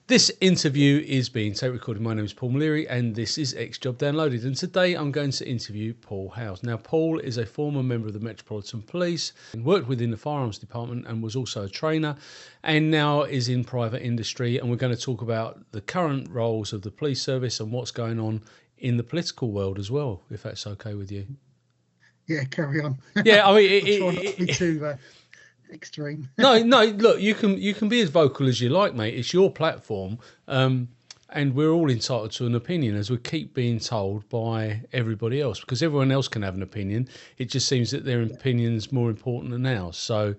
This interview is being tape recorded. My name is Paul Maliri and this is X Job Downloaded. And today I'm going to interview Paul Howes. Now, Paul is a former member of the Metropolitan Police and worked within the Firearms Department and was also a trainer and now is in private industry. And we're going to talk about the current roles of the police service and what's going on in the political world as well, if that's okay with you. Yeah, carry on. Yeah, I mean, try not to be too extreme. No. Look, you can be as vocal as you like, mate. It's your platform, and we're all entitled to an opinion, as we keep being told by everybody else, because everyone else can have an opinion. It just seems that their opinion's more important than ours. So,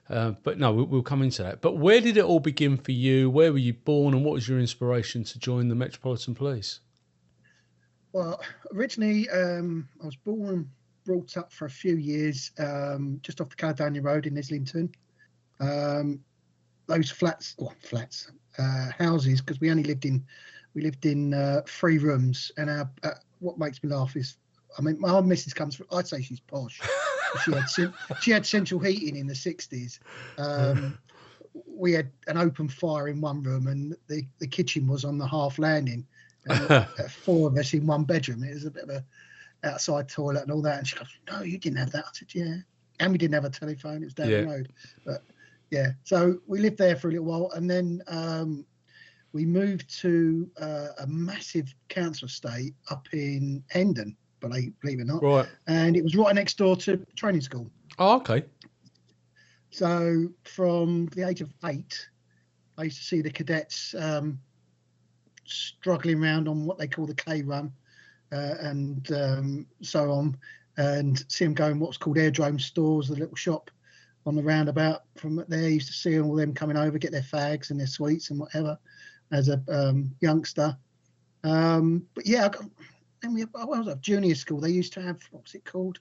but no, we'll come into that. But where did it all begin for you? Where were you born, and what was your inspiration to join the Metropolitan Police? Well, originally, I was born and brought up for a few years just off the Caledonia Road in Islington. Those houses, because we lived in 3 rooms, and what makes me laugh is, I mean, my missus comes from, I'd say she's posh. She had central heating in the 60s. We had an open fire in one room, and the kitchen was on the half landing, and 4 of us in one bedroom. It was a bit of a outside toilet and all that. And she goes, "No, you didn't have that." I said, "Yeah." And we didn't have a telephone. It was down the road. But yeah, so we lived there for a little while, and then we moved to a massive council estate up in Hendon, believe it or not. Right. And it was right next door to training school. Oh, okay. So from the age of 8, I used to see the cadets struggling around on what they call the K run. And so on, and see them going what's called airdrome stores, the little shop on the roundabout. From there, I used to see all them coming over, get their fags and their sweets and whatever as a youngster. But yeah, I was at junior school. They used to have, what was it called?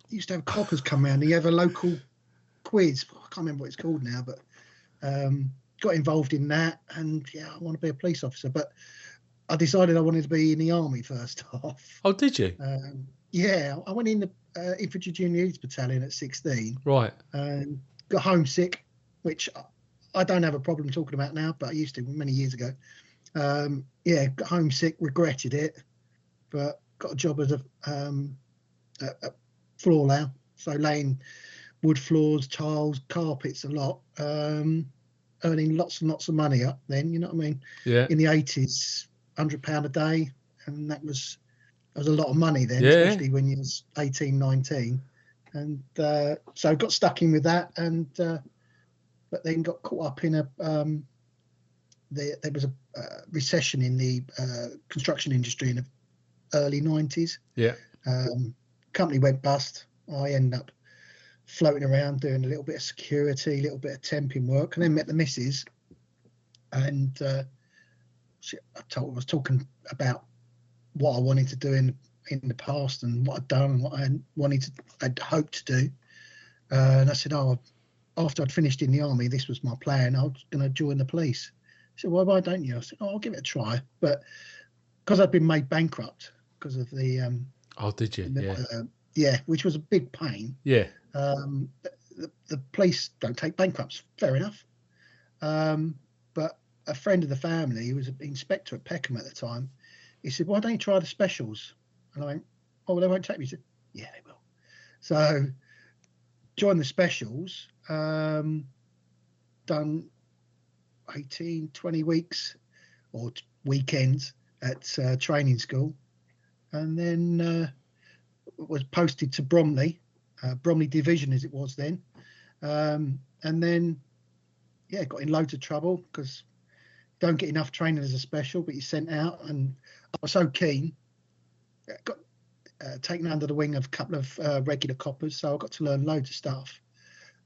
Used to have coppers come around. You have a local quiz. I can't remember what it's called now, but got involved in that. And yeah, I want to be a police officer, but I decided I wanted to be in the army first off. Oh, did you? Yeah, I went in the Infantry Junior Youth Battalion at 16. Right. And got homesick, which I don't have a problem talking about now, but I used to many years ago. Yeah, got homesick, regretted it, but got a job as a floor layer, so laying wood floors, tiles, carpets a lot, earning lots and lots of money up then, you know what I mean? Yeah. In the 80s. £100 a day, and that was a lot of money then, especially when you was 18, 19. And so got stuck in with that, and but then got caught up in there was a recession in the construction industry in the early 90s. Yeah. Company went bust. I ended up floating around doing a little bit of security, a little bit of temping work, and then met the missus, and I was talking about what I wanted to do in the past and what I'd done and what I'd hoped to do. And I said, after I'd finished in the army, this was my plan. I was going to join the police. She said, well, why don't you? I said, I'll give it a try. But because I'd been made bankrupt because of the... oh, did you? Yeah, which was a big pain. Yeah. The police don't take bankrupts. Fair enough. But a friend of the family, who was an inspector at Peckham at the time, he said, why don't you try the specials? And I went, oh, well, they won't take me. He said, yeah, they will. So joined the specials, done 18, 20 weeks or weekends at training school, and then was posted to Bromley Division as it was then. And then, yeah, got in loads of trouble because don't get enough training as a special, but you're sent out. And I was so keen, got taken under the wing of a couple of regular coppers, so I got to learn loads of stuff.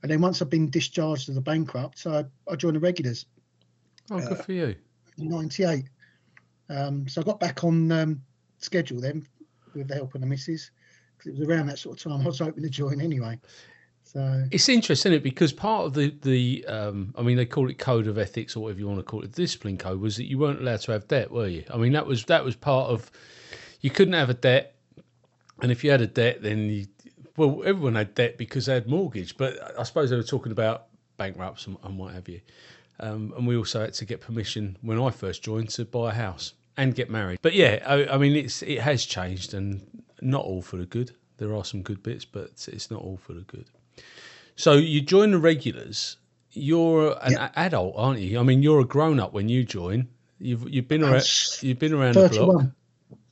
And then once I've been discharged as a bankrupt, so I joined the regulars. Oh, good for you. In 98. So I got back on schedule then with the help of the missus, because it was around that sort of time I was hoping to join anyway. So it's interesting, isn't it? Because part of the I mean, they call it code of ethics or whatever you want to call it, the discipline code, was that you weren't allowed to have debt, were you? I mean, that was part of, you couldn't have a debt, and if you had a debt, then everyone had debt because they had mortgage, but I suppose they were talking about bankrupts and what have you. And we also had to get permission when I first joined to buy a house and get married. But yeah, I mean, it has changed, and not all for the good. There are some good bits, but it's not all for the good. So you join the regulars. You're an adult, aren't you? I mean, you're a grown up when you join. You've been around. You've been around the block.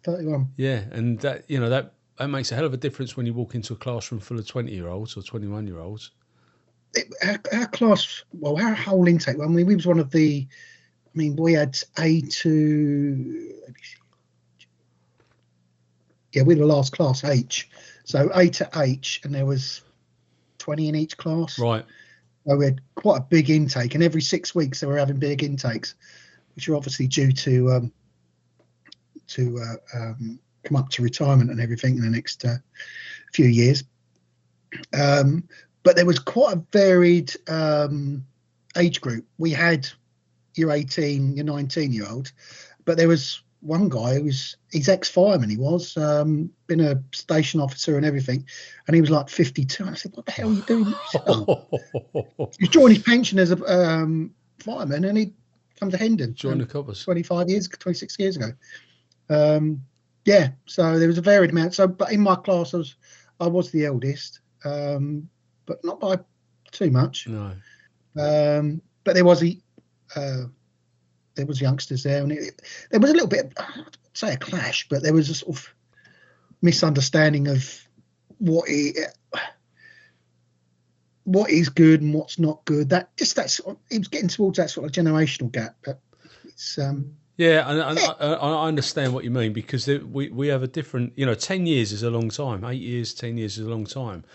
31. Yeah, and that that makes a hell of a difference when you walk into a classroom full of 20-year-olds or 21-year-olds. Our class, well, our whole intake. I mean, we was one of the. I mean, we had A to. Yeah, we were the last class H, so A to H, and there was 20 in each class. Right. So we had quite a big intake, and every 6 weeks they were having big intakes, which are obviously due to come up to retirement and everything in the next few years. But there was quite a varied age group. We had your 18, your 19-year-old, but there was one guy who was, he's ex-fireman, he was, been a station officer and everything, and he was like 52. And I said, what the hell are you doing? He said, he's drawing his pension as a fireman, and he come to Hendon. Join the coppers. 26 years ago. Yeah, so there was a varied amount. So, but in my class, I was the eldest, but not by too much. No. But there was youngsters there, and there was a little bit, I'd say a clash, but there was a sort of misunderstanding of what is good and what's not good. That sort of, it was getting towards that sort of generational gap. But it's yeah, and I understand what you mean, because we have a different, 10 years is a long time, 8 years, 10 years is a long time,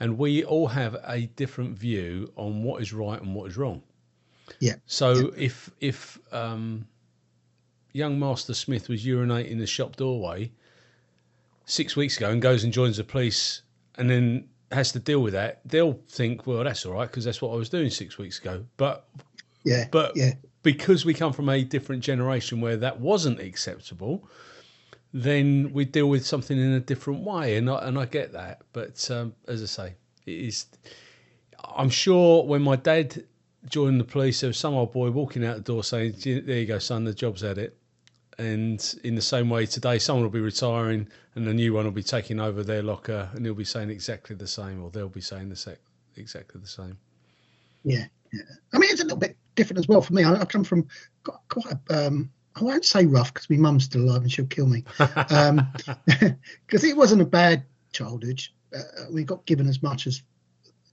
and we all have a different view on what is right and what is wrong. Yeah. So if young Master Smith was urinating in the shop doorway 6 weeks ago and goes and joins the police and then has to deal with that, they'll think, well, that's all right because that's what I was doing 6 weeks ago. But because we come from a different generation where that wasn't acceptable, then we deal with something in a different way, and I get that. But as I say, it is. I'm sure when my dad joined the police, there was some old boy walking out the door saying, there you go, son, the job's at it. And in the same way today, someone will be retiring and the new one will be taking over their locker, and he'll be saying exactly the same, or they'll be saying exactly the same. Yeah. I mean, it's a little bit different as well for me. I come from quite I won't say rough because my mum's still alive and she'll kill me. Because it wasn't a bad childhood. We got given as much as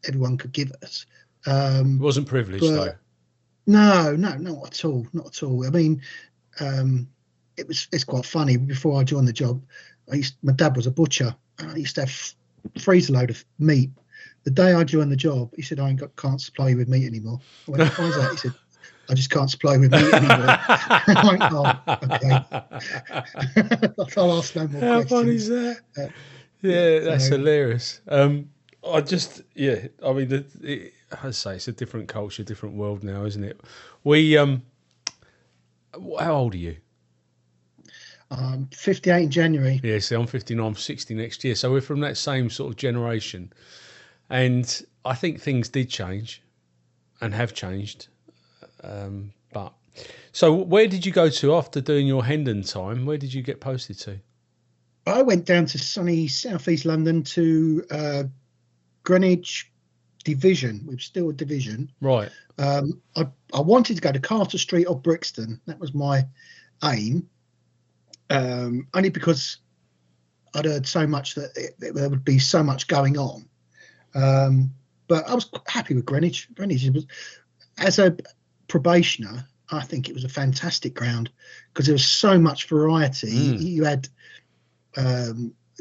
everyone could give us. It wasn't privileged, though. No, not at all. Not at all. I mean, it's quite funny. Before I joined the job, my dad was a butcher, and I used to have a freezer load of meat. The day I joined the job, he said, can't supply you with meat anymore. I went, why is that? He said, I just can't supply you with meat anymore. I went, okay. I'll ask no more questions. How funny is that? That's hilarious. I mean, I say it's a different culture, different world now, isn't it? How old are you? 58 in January. Yeah, see, I'm 59, I'm 60 next year. So we're from that same sort of generation. And I think things did change and have changed. But so where did you go to after doing your Hendon time? Where did you get posted to? I went down to sunny southeast London to Greenwich division. We're still a division. Right. I wanted to go to Carter Street or Brixton. That was my aim. Only because I'd heard so much that there would be so much going on. But I was happy with Greenwich. Greenwich was, as a probationer, I think it was a fantastic ground because there was so much variety. You had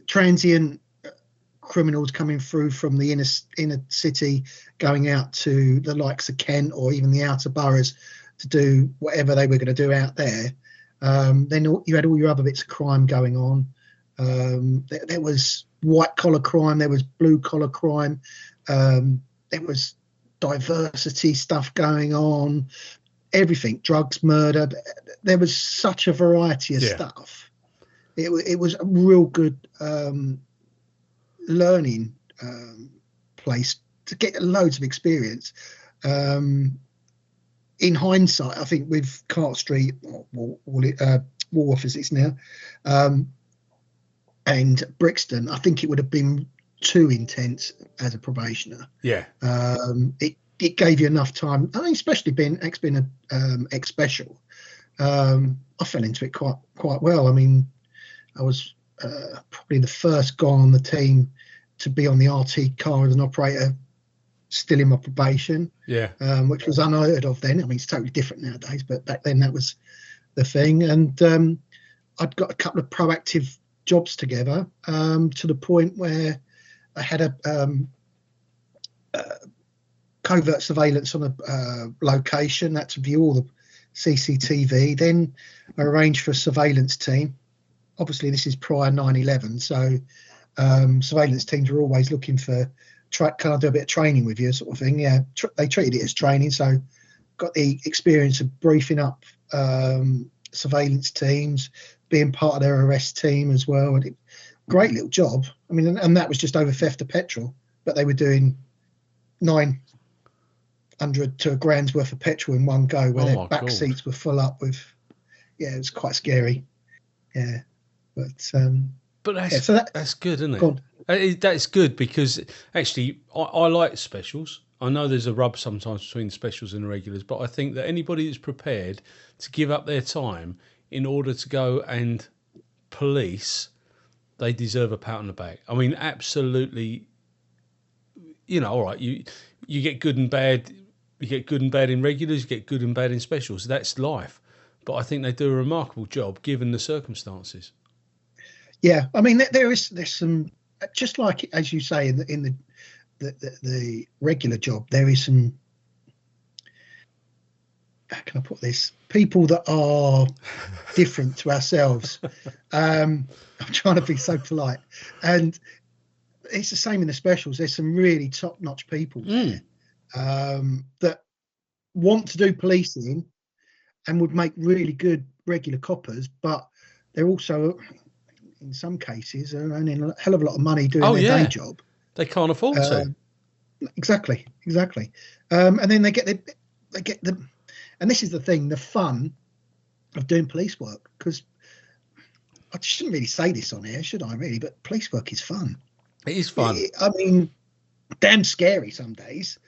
transient criminals coming through from the inner city, going out to the likes of Kent or even the outer boroughs to do whatever they were going to do out there. Then you had all your other bits of crime going on. There was white collar crime, there was blue collar crime, there was diversity stuff going on, everything, drugs, murder. There was such a variety of stuff. It was a real good learning place to get loads of experience. in hindsight, I think with Cart Street, Walworth as it's now, and Brixton, I think it would have been too intense as a probationer. Yeah. It gave you enough time. I mean, especially being a ex special, I fell into it quite well. I mean, I was probably the first guy on the team to be on the RT car as an operator, still in my probation. Yeah. Which was unheard of then. I mean, it's totally different nowadays, but back then that was the thing. And I'd got a couple of proactive jobs together to the point where I had a covert surveillance on a location, that to view all the CCTV. Then I arranged for a surveillance team. Obviously, this is prior 9/11, so surveillance teams were always looking for, can I do a bit of training with you, sort of thing. Yeah, they treated it as training, so got the experience of briefing up surveillance teams, being part of their arrest team as well. And great little job. I mean, and that was just over theft of petrol, but they were doing 900 to a grand's worth of petrol in one go, where their back seats were full up with. Yeah, it was quite scary. Yeah, but that's that's good, isn't it? Go on. That's good because actually I like specials. I know there's a rub sometimes between specials and the regulars, but I think that anybody that's prepared to give up their time in order to go and police, they deserve a pat on the back. I mean, absolutely. You know, all right, you get good and bad. You get good and bad in regulars. You get good and bad in specials. That's life. But I think they do a remarkable job given the circumstances. Yeah, I mean, there's some, just like as you say in the regular job, there is some, how can I put this, people that are different to ourselves. I'm trying to be so polite, and it's the same in the specials. There's some really top-notch people there, that want to do policing and would make really good regular coppers, but they're also, in some cases, are earning a hell of a lot of money doing their day job. They can't afford to. Exactly. And then they get the, and this is the thing, the fun of doing police work, because I shouldn't really say this on here, should I really? But police work is fun. It is fun. I mean, damn scary some days,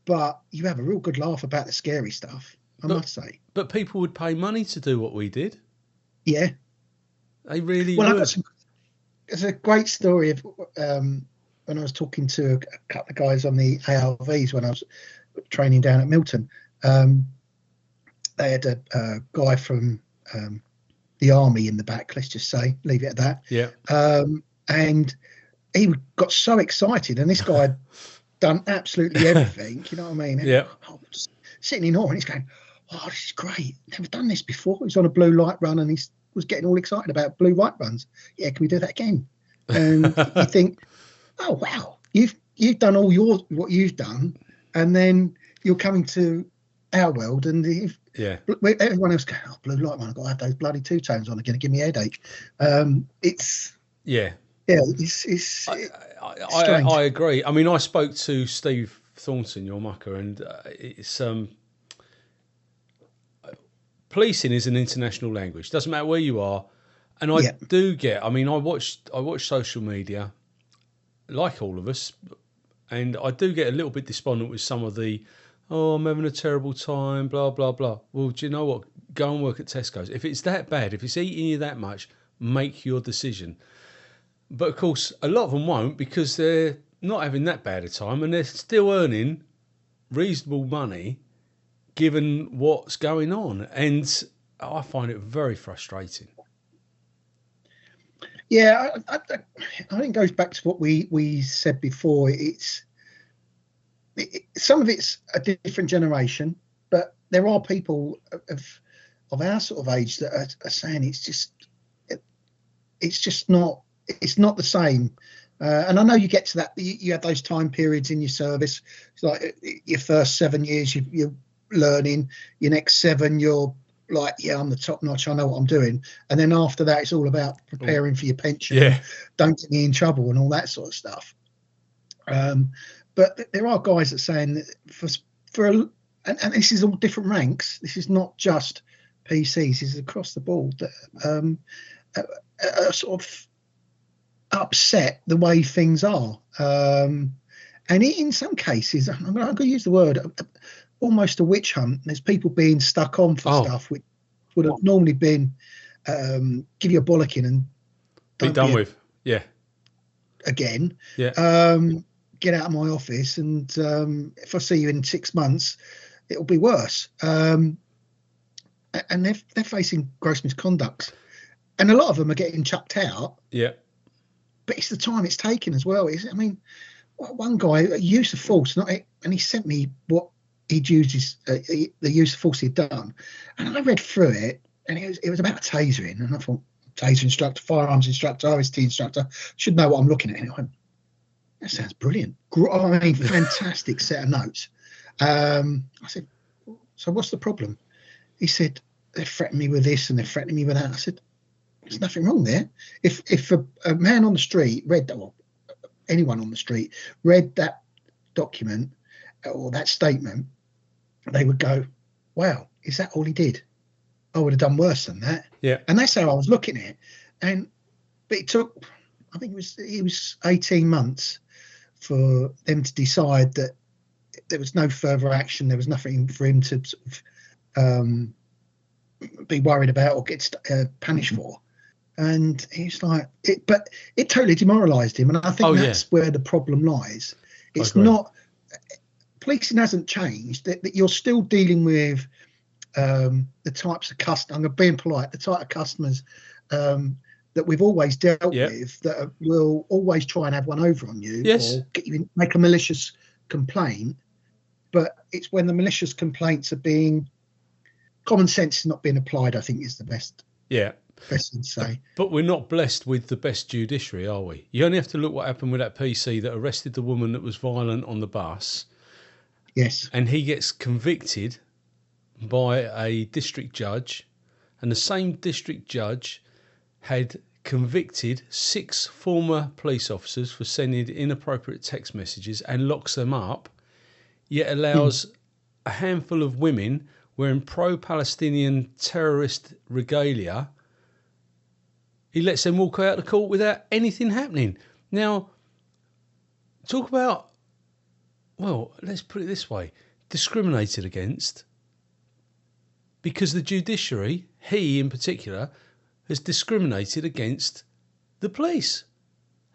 but you have a real good laugh about the scary stuff, I must say. But people would pay money to do what we did. Yeah. They really would. There's a great story of when I was talking to a couple of guys on the ALVs when I was training down at Milton. They had a guy from the army in the back, let's just say, leave it at that. Yeah. And he got so excited, and this guy had done absolutely everything, you know what I mean? Yeah. Sitting in awe, and he's going, "Oh, this is great. Never done this before." He's on a blue light run, and he was getting all excited about blue light runs. Yeah, can we do that again? And you think, oh wow, you've done all what you've done, and then you're coming to our world, and everyone else goes, "Oh, blue light run, I've got to have those bloody two tones on, are going to give me a headache." It's I agree. I mean, I spoke to Steve Thornton, your mucker, and it's policing is an international language. Doesn't matter where you are, and I do get. I mean, I watch social media, like all of us, and I do get a little bit despondent with some of the, "Oh, I'm having a terrible time," blah blah blah. Well, do you know what? Go and work at Tesco's. If it's that bad, if it's eating you that much, make your decision. But of course, a lot of them won't, because they're not having that bad a time, and they're still earning reasonable money given what's going on. And I find it very frustrating. Yeah, I think it goes back to what we said before. Some of it's a different generation, but there are people of our sort of age that are saying it's not the same. And I know you get to that. You have those time periods in your service. It's like your first 7 years, you're learning. Your next 7, you're like, yeah, I'm the top notch. I know what I'm doing. And then after that, it's all about preparing for your pension. Yeah. Don't get me in trouble and all that sort of stuff. But there are guys that are saying that for and this is all different ranks. This is not just PCs. This is across the board that are sort of upset the way things are. And in some cases, I'm going to use the word, almost a witch hunt. There's people being stuck on for stuff which would have normally been give you a bollocking and be done with. Yeah. Again. Yeah. Get out of my office, and if I see you in 6 months, it'll be worse. And they're facing gross misconduct, and a lot of them are getting chucked out. Yeah. But it's the time it's taken as well. I mean, one guy, use of force, and he sent me what he'd used, the use of force he'd done, and I read through it, and it was about tasering, and I thought, taser instructor, firearms instructor, OST instructor, should know what I'm looking at. And I went, that sounds brilliant. I mean, fantastic set of notes. I said, so what's the problem? He said, they're threatening me with this and they're threatening me with that. I said, there's nothing wrong there. If a man on the street read that, or anyone on the street read that document or that statement, they would go, wow, is that all he did? I would have done worse than that. Yeah. And that's how I was looking at it. But it took, I think it was 18 months for them to decide that there was no further action. There was nothing for him to sort of be worried about or get punished for. And he's like, but it totally demoralised him. And I think that's where the problem lies. It's not, policing hasn't changed. That you're still dealing with the types of customers, I'm being polite, the type of customers that we've always dealt with, that will always try and have one over on you, or get you make a malicious complaint. But it's when the malicious complaints are being, common sense is not being applied, I think is the best. Yeah. Best to say. But we're not blessed with the best judiciary, are we? You only have to look what happened with that PC that arrested the woman that was violent on the bus. Yes. And he gets convicted by a district judge, and the same district judge had convicted 6 former police officers for sending inappropriate text messages and locks them up, yet allows a handful of women wearing pro-Palestinian terrorist regalia, he lets them walk out of court without anything happening. Now, talk about, well, let's put it this way, discriminated against, because the judiciary, he in particular, has discriminated against the police.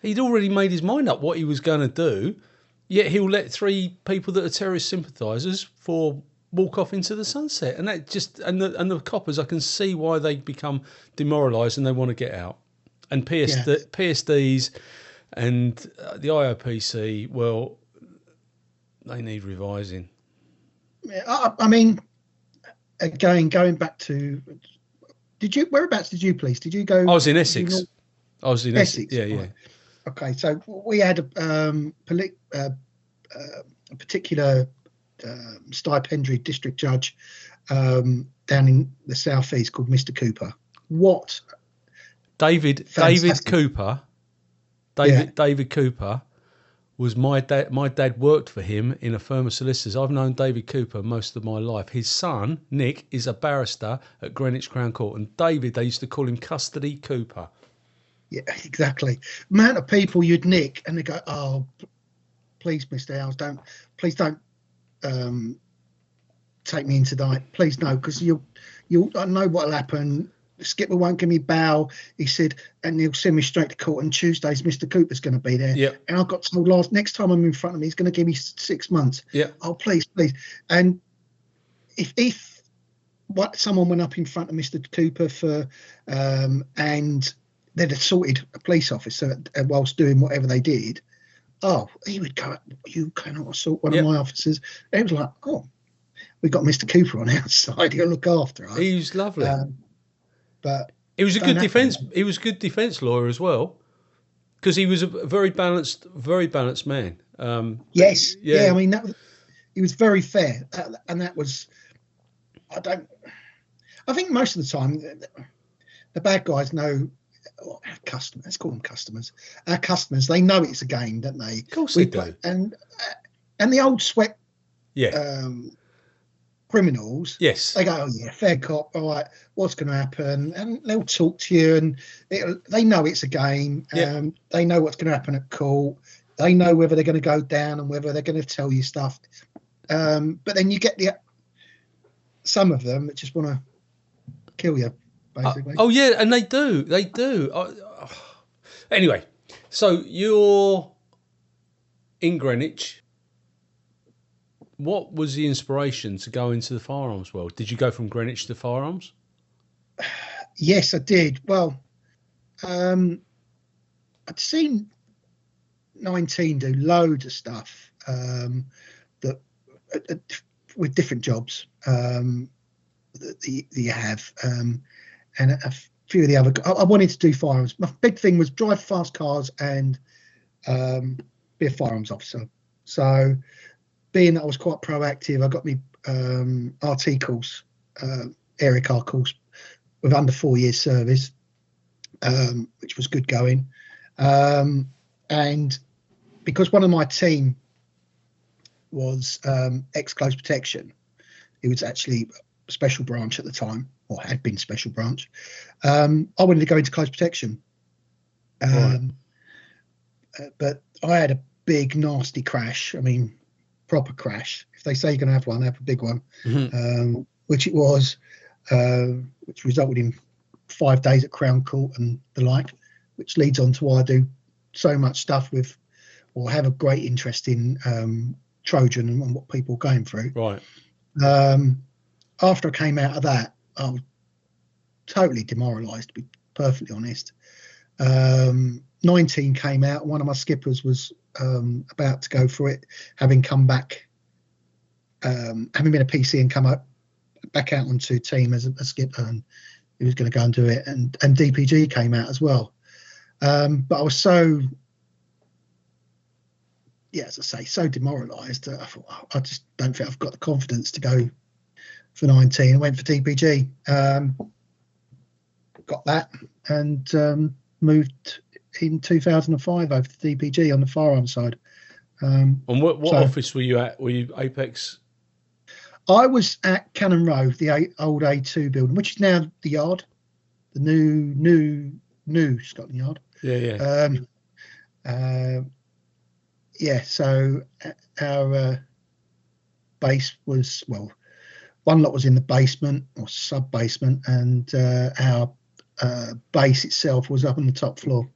He'd already made his mind up what he was going to do, yet he'll let 3 people that are terrorist sympathisers walk off into the sunset. And that just, and the coppers, I can see why they become demoralised and they want to get out. And PSDs and the IOPC, well, they need revising. Yeah, I mean, again, going back to, whereabouts did you police? Did you go? I was in Essex. I was in Essex. Yeah, yeah. Okay, so we had a particular stipendiary district judge down in the southeast called Mr. Cooper. What? David Cooper. David Cooper was my dad. My dad worked for him in a firm of solicitors. I've known David Cooper most of my life. His son, Nick, is a barrister at Greenwich Crown Court. And David, they used to call him Custody Cooper. Yeah, exactly. Amount of people you'd nick and they go, oh, please, Mr. Howes, don't take me in tonight. Please, no, because I know what'll happen. The skipper won't give me bail, he said, and he'll send me straight to court. And Tuesdays, Mr. Cooper's going to be there. Yep. And I got told next time I'm in front of me, he's going to give me 6 months. Yeah. Oh, please. And if someone went up in front of Mr. Cooper for, and they'd assaulted a police officer whilst doing whatever they did, he would go, you cannot assault one of my officers. And it was like, we've got Mr. Cooper on our side. He'll look after us. He was lovely. But he was a good defence. He was a good defence lawyer as well, because he was a very balanced man. Yes, yeah. I mean, he was very fair, and that was. I think most of the time, the bad guys know. Our customers, let's call them customers. Our customers, they know it's a game, don't they? Of course they do. And the old sweat. Yeah. criminals, Yes. they go, oh yeah, fair cop, all right, what's going to happen? And they'll talk to you, and they know it's a game. Yeah. They know what's going to happen at court. They know whether they're going to go down and whether they're going to tell you stuff. But then you get some of them that just want to kill you, basically. Oh yeah, and they do. They do. Anyway, so you're in Greenwich. What was the inspiration to go into the firearms world? Did you go from Greenwich to firearms? Yes, I did. Well, I'd seen 19 do loads of stuff that with different jobs that you have, and a few of the other. I wanted to do firearms. My big thing was drive fast cars and be a firearms officer. So, being that I was quite proactive, I got me RT course, area car course, with under 4 years service, which was good going. And because one of my team was ex-close protection, it was actually a special branch at the time, or had been special branch, I wanted to go into close protection. But I had a big, nasty crash. I mean, proper crash. If they say you're going to have one, have a big one, which it was, which resulted in 5 days at Crown Court and the like, which leads on to why I do so much stuff with, or have a great interest in Trojan and what people are going through. Right. After I came out of that, I was totally demoralised, to be perfectly honest. 19 came out. One of my skippers was about to go for it, having come back, having been a PC and come back out onto team as a skipper, and he was going to go and do it. And DPG came out as well. But I was so, as I say, so demoralised that I thought, I just don't think I've got the confidence to go for 19. I went for DPG, got that, and moved in 2005 over to DPG on the firearms side. And what office were you at? Were you Apex? I was at Cannon Row, the old A2 building, which is now the Yard, the new Scotland Yard. So our base was, well, one lot was in the basement or sub basement, and our base itself was up on the top floor.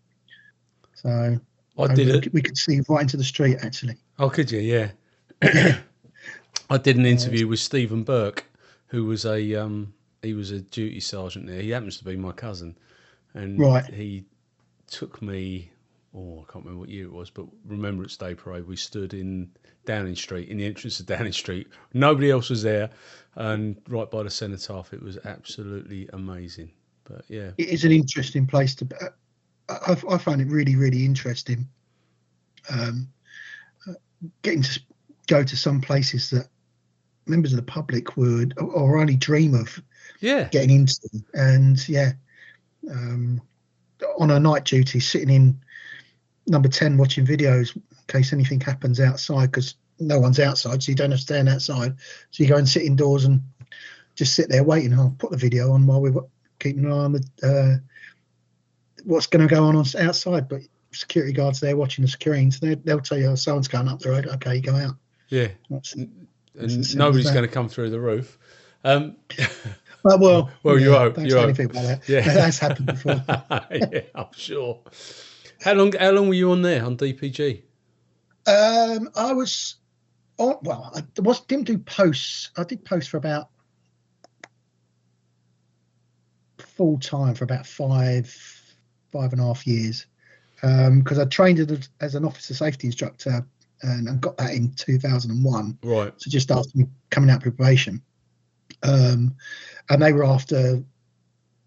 So we could see right into the street, actually. Oh, could you? Yeah. I did an interview with Stephen Burke, who was he was a duty sergeant there. He happens to be my cousin, and he took me. I can't remember what year it was, but Remembrance Day Parade. We stood in Downing Street, in the entrance of Downing Street. Nobody else was there, and right by the cenotaph. It was absolutely amazing. But yeah, it is an interesting place to. I find it really, really interesting. Getting to go to some places that members of the public would or only dream of getting into, and on a night duty, sitting in number 10 watching videos in case anything happens outside, because no one's outside, so you don't have to stand outside, so you go and sit indoors and just sit there waiting. I'll put the video on while we're keeping an eye on the what's going to go on outside, but security guards there watching the screens, they'll tell you, someone's going up the road, okay, you go out. And nobody's going to come through the roof. Well, you hope. Don't say anything about that. Yeah, that's happened before. Yeah, I'm sure. How long were you on there on DPG? I was on. Well, didn't do posts. I did posts for about full time for about 5.5 years, because I trained as an officer safety instructor and got that in 2001. Right. So just after me coming out of probation, and they were after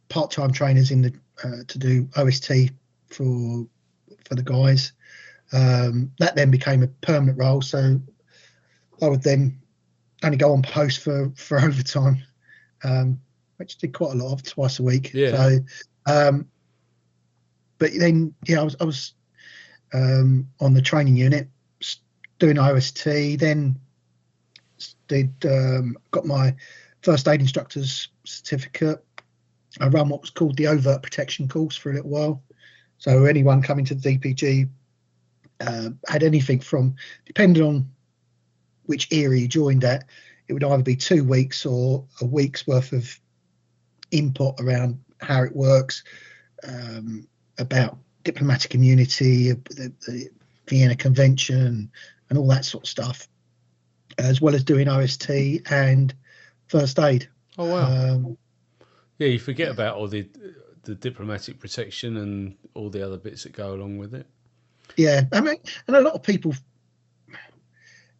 part-time trainers in the to do OST for the guys. That then became a permanent role, so I would then only go on post for overtime, which did quite a lot of, twice a week. Yeah. So, but then I was on the training unit doing OST, then got my first aid instructor's certificate. I ran what was called the overt protection course for a little while. So anyone coming to the DPG had anything from, depending on which era you joined at, it would either be 2 weeks or a week's worth of input around how it works, about diplomatic immunity, the Vienna Convention, and all that sort of stuff, as well as doing OST and first aid. Oh wow! Yeah, you forget about all the diplomatic protection and all the other bits that go along with it. Yeah, I mean, and a lot of people,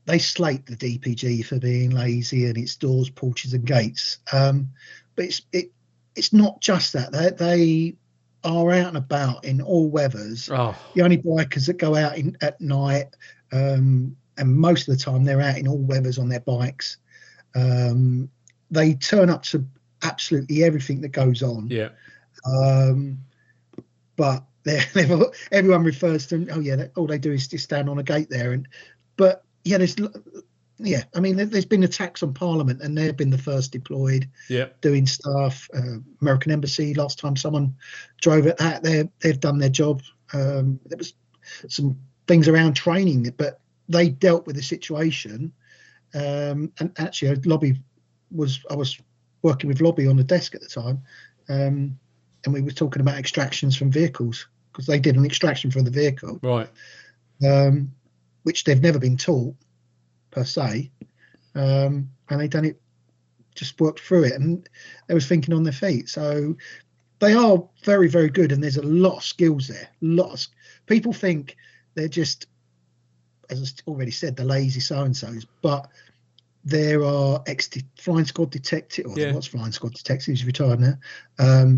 they slate the DPG for being lazy and its doors, porches, and gates. But it's not just that. They are out and about in all weathers. Oh. The only bikers that go out at night, and most of the time they're out in all weathers on their bikes. They turn up to absolutely everything that goes on. Yeah. But everyone refers to them. Oh yeah, all they do is just stand on a gate there. But yeah, I mean, there's been attacks on Parliament, and they've been the first deployed. Yeah. Doing stuff. American Embassy. Last time someone drove at that, they've done their job. There was some things around training, but they dealt with the situation. And actually, I was working with Lobby on the desk at the time, and we were talking about extractions from vehicles, because they did an extraction from the vehicle, right? Which they've never been taught per se, and they done it, just worked through it, and they was thinking on their feet. So they are very, very good, and there's a lot of skills there. People think they're just, as I already said, the lazy so-and-sos, but there are ex-flying squad detectives, or what's flying squad detectives, retired now.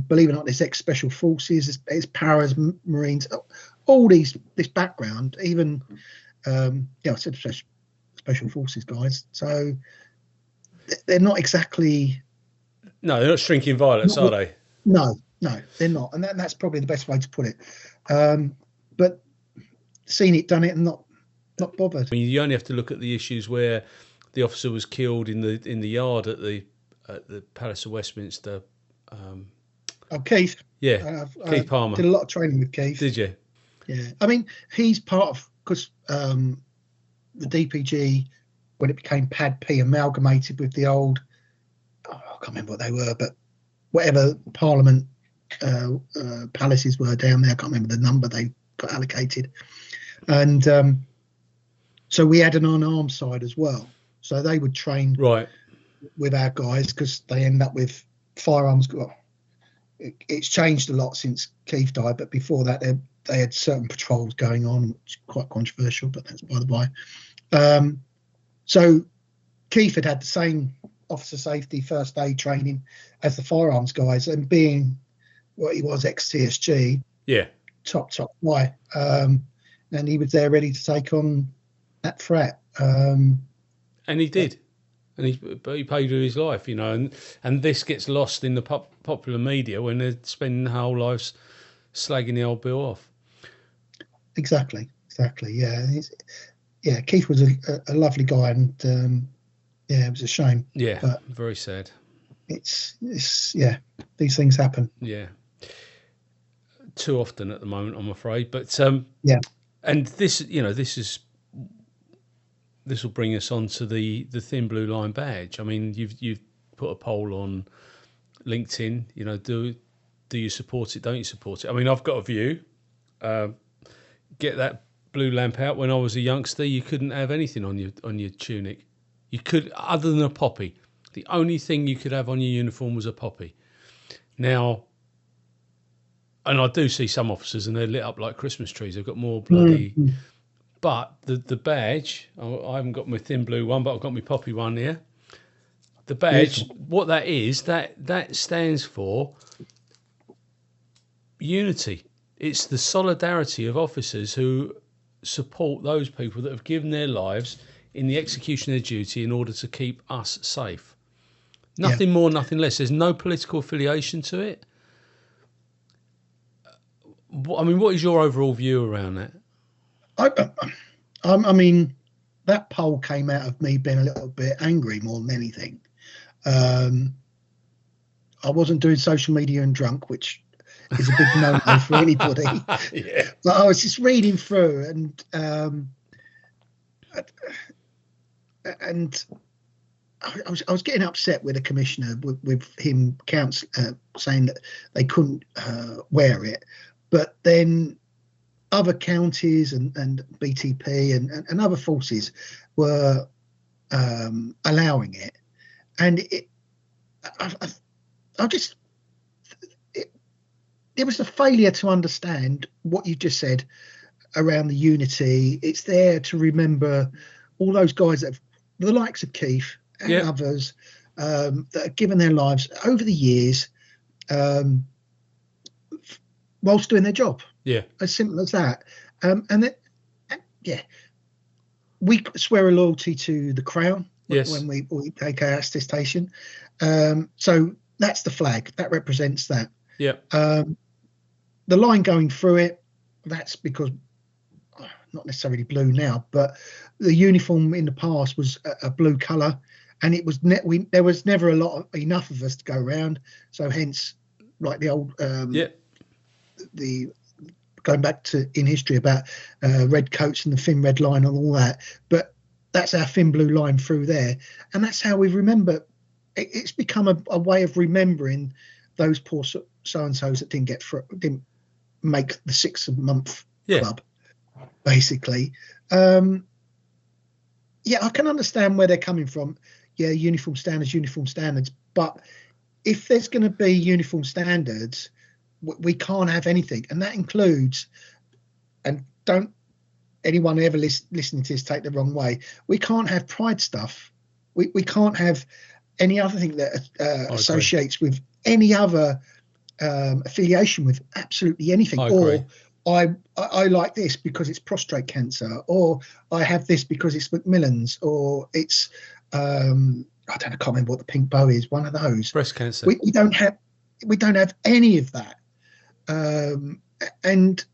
Believe it or not, there's ex-special forces, there's paras, Marines, all this background, even, I said special forces guys. So they're not exactly... No, they're not shrinking violets, are they? No, they're not. And that's probably the best way to put it. But seen it, done it, and not bothered. I mean, you only have to look at the issues where the officer was killed in the yard at the Palace of Westminster. Keith. Yeah, Keith Palmer. Did a lot of training with Keith. Did you? Yeah, I mean, he's part of, because the DPG, when it became Pad P, amalgamated with the old, I can't remember what they were, but whatever Parliament palaces were down there, I can't remember the number they got allocated, and so we had an unarmed side as well. So they would train with our guys, because they end up with firearms. Well, it's changed a lot since Keith died, but before that they had certain patrols going on, which is quite controversial, but that's by the by. So Keith had the same officer safety, first aid training as the firearms guys, and being what he was, ex-TSG, top guy, and he was there ready to take on that threat. And he did, and he paid with his life, and this gets lost in the popular media when they're spending their whole lives slagging the old Bill off. Exactly. Yeah. Keith was a lovely guy, and it was a shame. Yeah, but very sad. It's these things happen. Yeah, too often at the moment, I'm afraid. But and this will bring us on to the thin blue line badge. I mean, you've put a poll on LinkedIn. Do you support it? Don't you support it? I mean, I've got a view. Get that blue lamp out. When I was a youngster, you couldn't have anything on your tunic. You could, other than a poppy. The only thing you could have on your uniform was a poppy. Now, and I do see some officers, and they're lit up like Christmas trees. They've got more bloody. But the badge, I haven't got my thin blue one, but I've got my poppy one here. The badge, what that is, that stands for unity. It's the solidarity of officers who support those people that have given their lives in the execution of their duty in order to keep us safe. Nothing more, nothing less. There's no political affiliation to it. I mean, what is your overall view around that? I mean, that poll came out of me being a little bit angry more than anything. I wasn't doing social media and drunk, which is a big no-no for anybody. Yeah. But I was just reading through, and I was getting upset with the commissioner with him saying that they couldn't wear it, but then other counties and BTP and other forces were allowing it, and there was a failure to understand what you just said around the unity. It's there to remember all those guys the likes of Keith and others that have given their lives over the years whilst doing their job. Yeah, as simple as that. We swear a loyalty to the Crown when we take our attestation. So that's the flag that represents that. Yeah. The line going through it, that's because not necessarily blue now, but the uniform in the past was a blue colour, and it was there was never enough of us to go around. So hence, like the old the going back to in history about red coats and the thin red line and all that, but that's our thin blue line through there, and that's how we remember. It's become a way of remembering those poor so-and-sos that didn't make the 6 month club, basically. I can understand where they're coming from. Uniform standards, but if there's going to be uniform standards, we can't have anything, and that includes, and don't anyone ever listening to this take the wrong way, we can't have pride stuff. We can't have any other thing that associates with any other affiliation with absolutely anything. Or I like this because it's prostate cancer, or I have this because it's Macmillan's, or it's I can't remember what the pink bow is. One of those. Breast cancer. We don't have any of that, and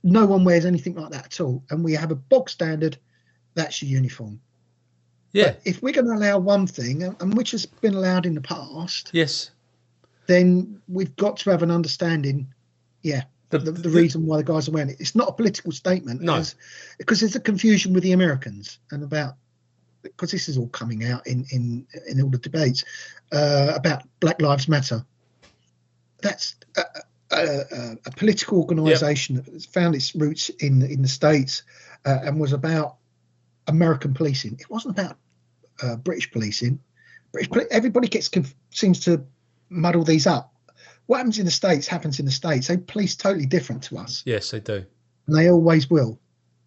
no one wears anything like that at all. And we have a bog standard. That's your uniform. Yeah. But if we're going to allow one thing, and which has been allowed in the past, then we've got to have an understanding. The reason why the guys are wearing it. It's not a political statement. No. Because there's a confusion with the Americans and because this is all coming out in all the debates about Black Lives Matter. That's a political organisation that has found its roots in the States and was about American policing. It wasn't about British policing. Everybody seems to muddle these up. What happens in the States happens in the States. They police totally different to us. Yes, they do. And they always will.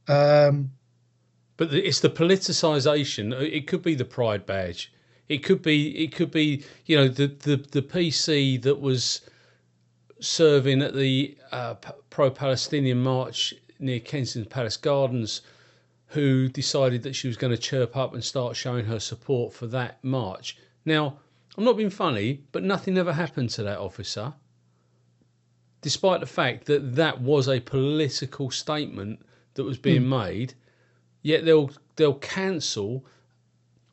But it's the politicisation. It could be the pride badge. It could be the PC that was serving at the pro-Palestinian march near Kensington Palace Gardens, who decided that she was going to chirp up and start showing her support for that march. Now, I'm not being funny, but nothing ever happened to that officer, despite the fact that that was a political statement that was being made. Yet they'll cancel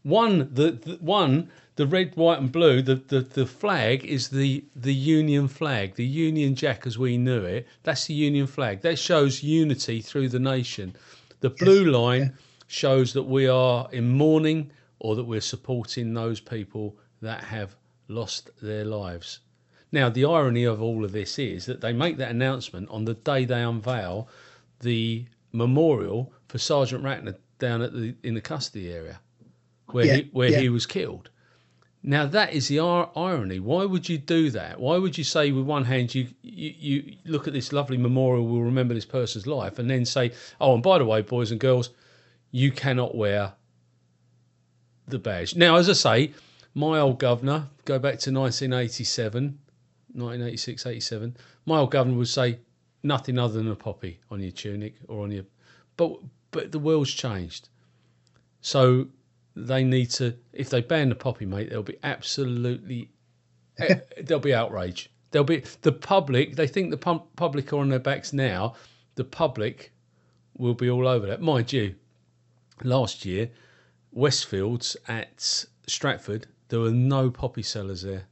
the red, white, and blue. The flag is the Union flag, the Union Jack as we knew it. That's the Union flag. That shows unity through the nation. The blue line shows that we are in mourning, or that we're supporting those people that have lost their lives. Now, the irony of all of this is that they make that announcement on the day they unveil the memorial for Sergeant Ratner down in the custody area where he was killed. Now, that is the irony. Why would you do that? Why would you say with one hand you look at this lovely memorial, we'll remember this person's life, and then say, oh, and by the way, boys and girls, you cannot wear the badge. Now, as I say, my old governor, go back to 1986, 87, my old governor would say nothing other than a poppy on your tunic or on your... But the world's changed. So they need to... If they ban the poppy, mate, there'll be absolutely... there'll be outrage. There'll be... The public, they think the public are on their backs now. The public will be all over that. Mind you, last year, Westfields at Stratford, there were no poppy sellers there.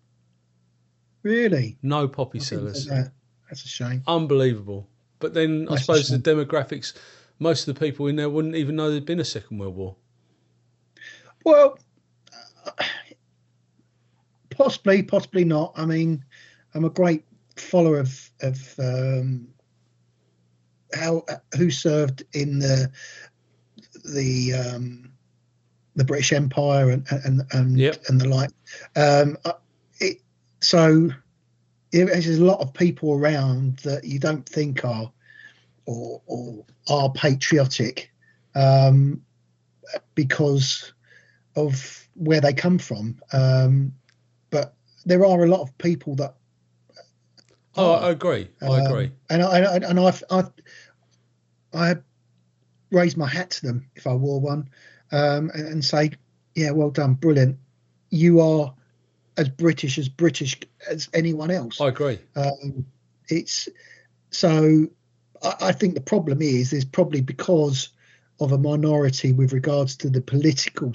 Really? No poppy I didn't know sellers. that. That's a shame. Unbelievable. But then I That's a suppose the shame. demographics, most of the people in there wouldn't even know there'd been a Second World War. Well, possibly not. I mean, I'm a great follower of who served in the British Empire and Yep. the like. So there's a lot of people around that you don't think are or are patriotic because of where they come from. But there are a lot of people that. Oh, I agree. I agree. And I raise my hat to them if I wore one, and say, yeah, well done, brilliant. You are as British as anyone else. I agree. It's so. I think the problem is probably because of a minority with regards to the political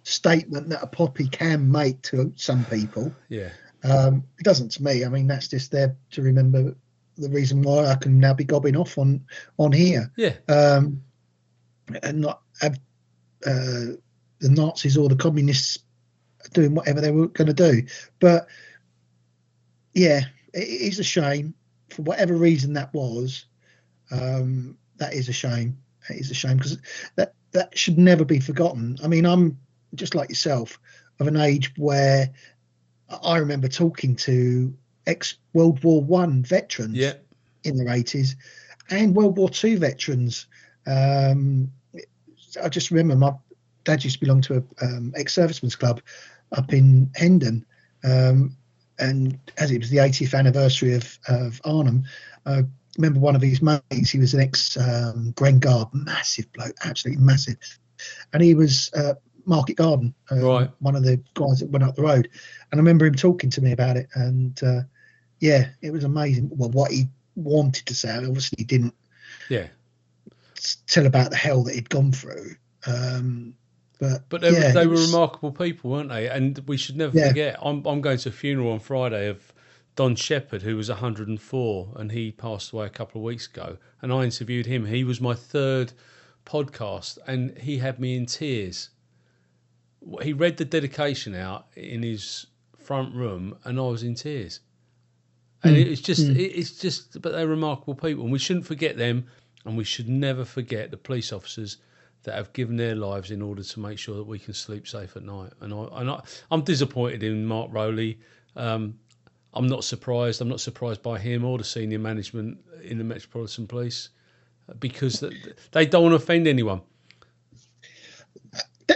statement that a poppy can make to some people. Yeah. It doesn't to me. I mean, that's just there to remember the reason why I can now be gobbing off on here. Yeah. And not have the Nazis or the communists doing whatever they were going to do. But yeah, it is a shame for whatever reason that was. That is a shame. It is a shame because that should never be forgotten. I mean, I'm just like yourself of an age where I remember talking to ex-World War One veterans in their 80s and World War Two veterans. I just remember my dad used to belong to a ex-servicemen's club up in Hendon, and as it was the 80th anniversary of Arnhem, I remember one of his mates. He was an ex-Gren Guard, massive bloke, absolutely massive, and he was Market Garden, one of the guys that went up the road. And I remember him talking to me about it, and yeah, it was amazing. Well, what he wanted to say, obviously he didn't tell about the hell that he'd gone through. But they were remarkable people, weren't they? And we should never forget. I'm going to a funeral on Friday of Don Shepard, who was 104, and he passed away a couple of weeks ago. And I interviewed him. He was my third podcast, and he had me in tears. He read the dedication out in his front room, and I was in tears. And it's just, but they're remarkable people, and we shouldn't forget them, and we should never forget the police officers that have given their lives in order to make sure that we can sleep safe at night. And I'm disappointed in Mark Rowley. I'm not surprised. I'm not surprised by him or the senior management in the Metropolitan Police because they don't want to offend anyone.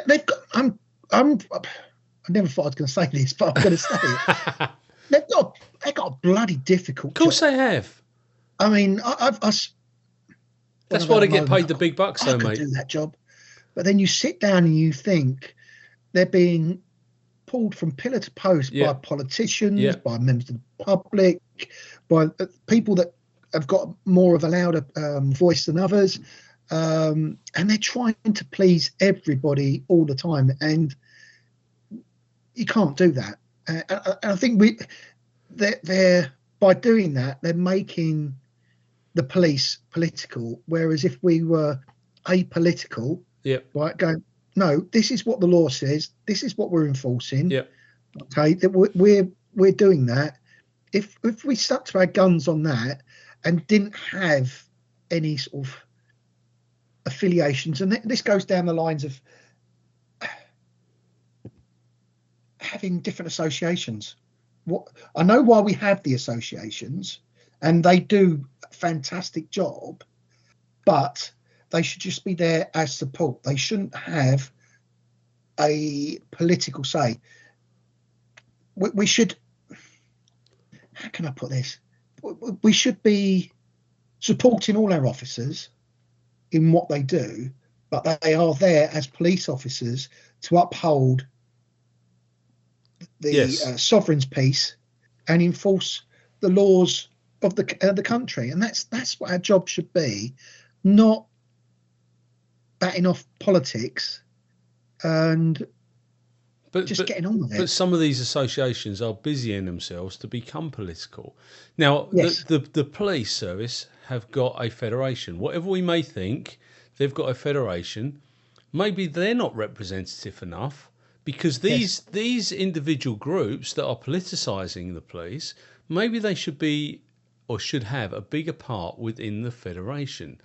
They've got. I never thought I was going to say this, but I'm going to say it. They've got a bloody difficult. Of course job. they have. I mean, that's why they get paid the big bucks, though, mate. I could do that job, but then you sit down and you think they're being pulled from pillar to post by politicians, by members of the public, by people that have got more of a louder voice than others, and they're trying to please everybody all the time, and you can't do that. And I think they're by doing that, they're making the police political, whereas if we were apolitical, right, going, no, this is what the law says, this is what we're enforcing, okay, that we're doing that. If we stuck to our guns on that and didn't have any sort of affiliations, and this goes down the lines of having different associations. What I know why we have the associations, and they do a fantastic job, but they should just be there as support. They shouldn't have a political say. We should, how can I put this? We should be supporting all our officers in what they do, but they are there as police officers to uphold the sovereign's peace and enforce the laws of the country, and that's what our job should be. Not batting off politics and getting on with it. But some of these associations are busying themselves to become political. Now, Yes. the police service have got a federation. Whatever we may think, they've got a federation. Maybe they're not representative enough, because these individual groups that are politicising the police, maybe they should be or should have a bigger part within the federation.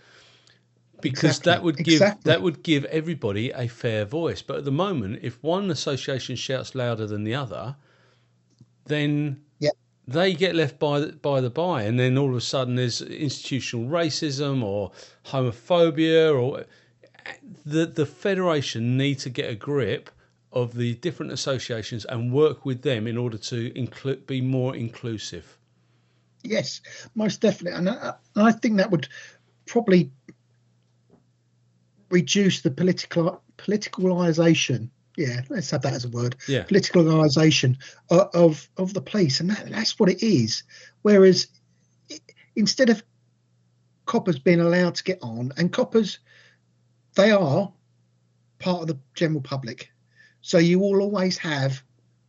Because that would give everybody a fair voice. But at the moment, if one association shouts louder than the other, then they get left by the, and then all of a sudden there's institutional racism or homophobia, or the federation need to get a grip of the different associations and work with them in order to be more inclusive. Yes, most definitely, and I think that would probably reduce the politicalisation. Yeah, let's have that as a word. Yeah, politicalisation of the police, and that's what it is. Whereas instead of coppers being allowed to get on, and coppers, they are part of the general public, so you will always have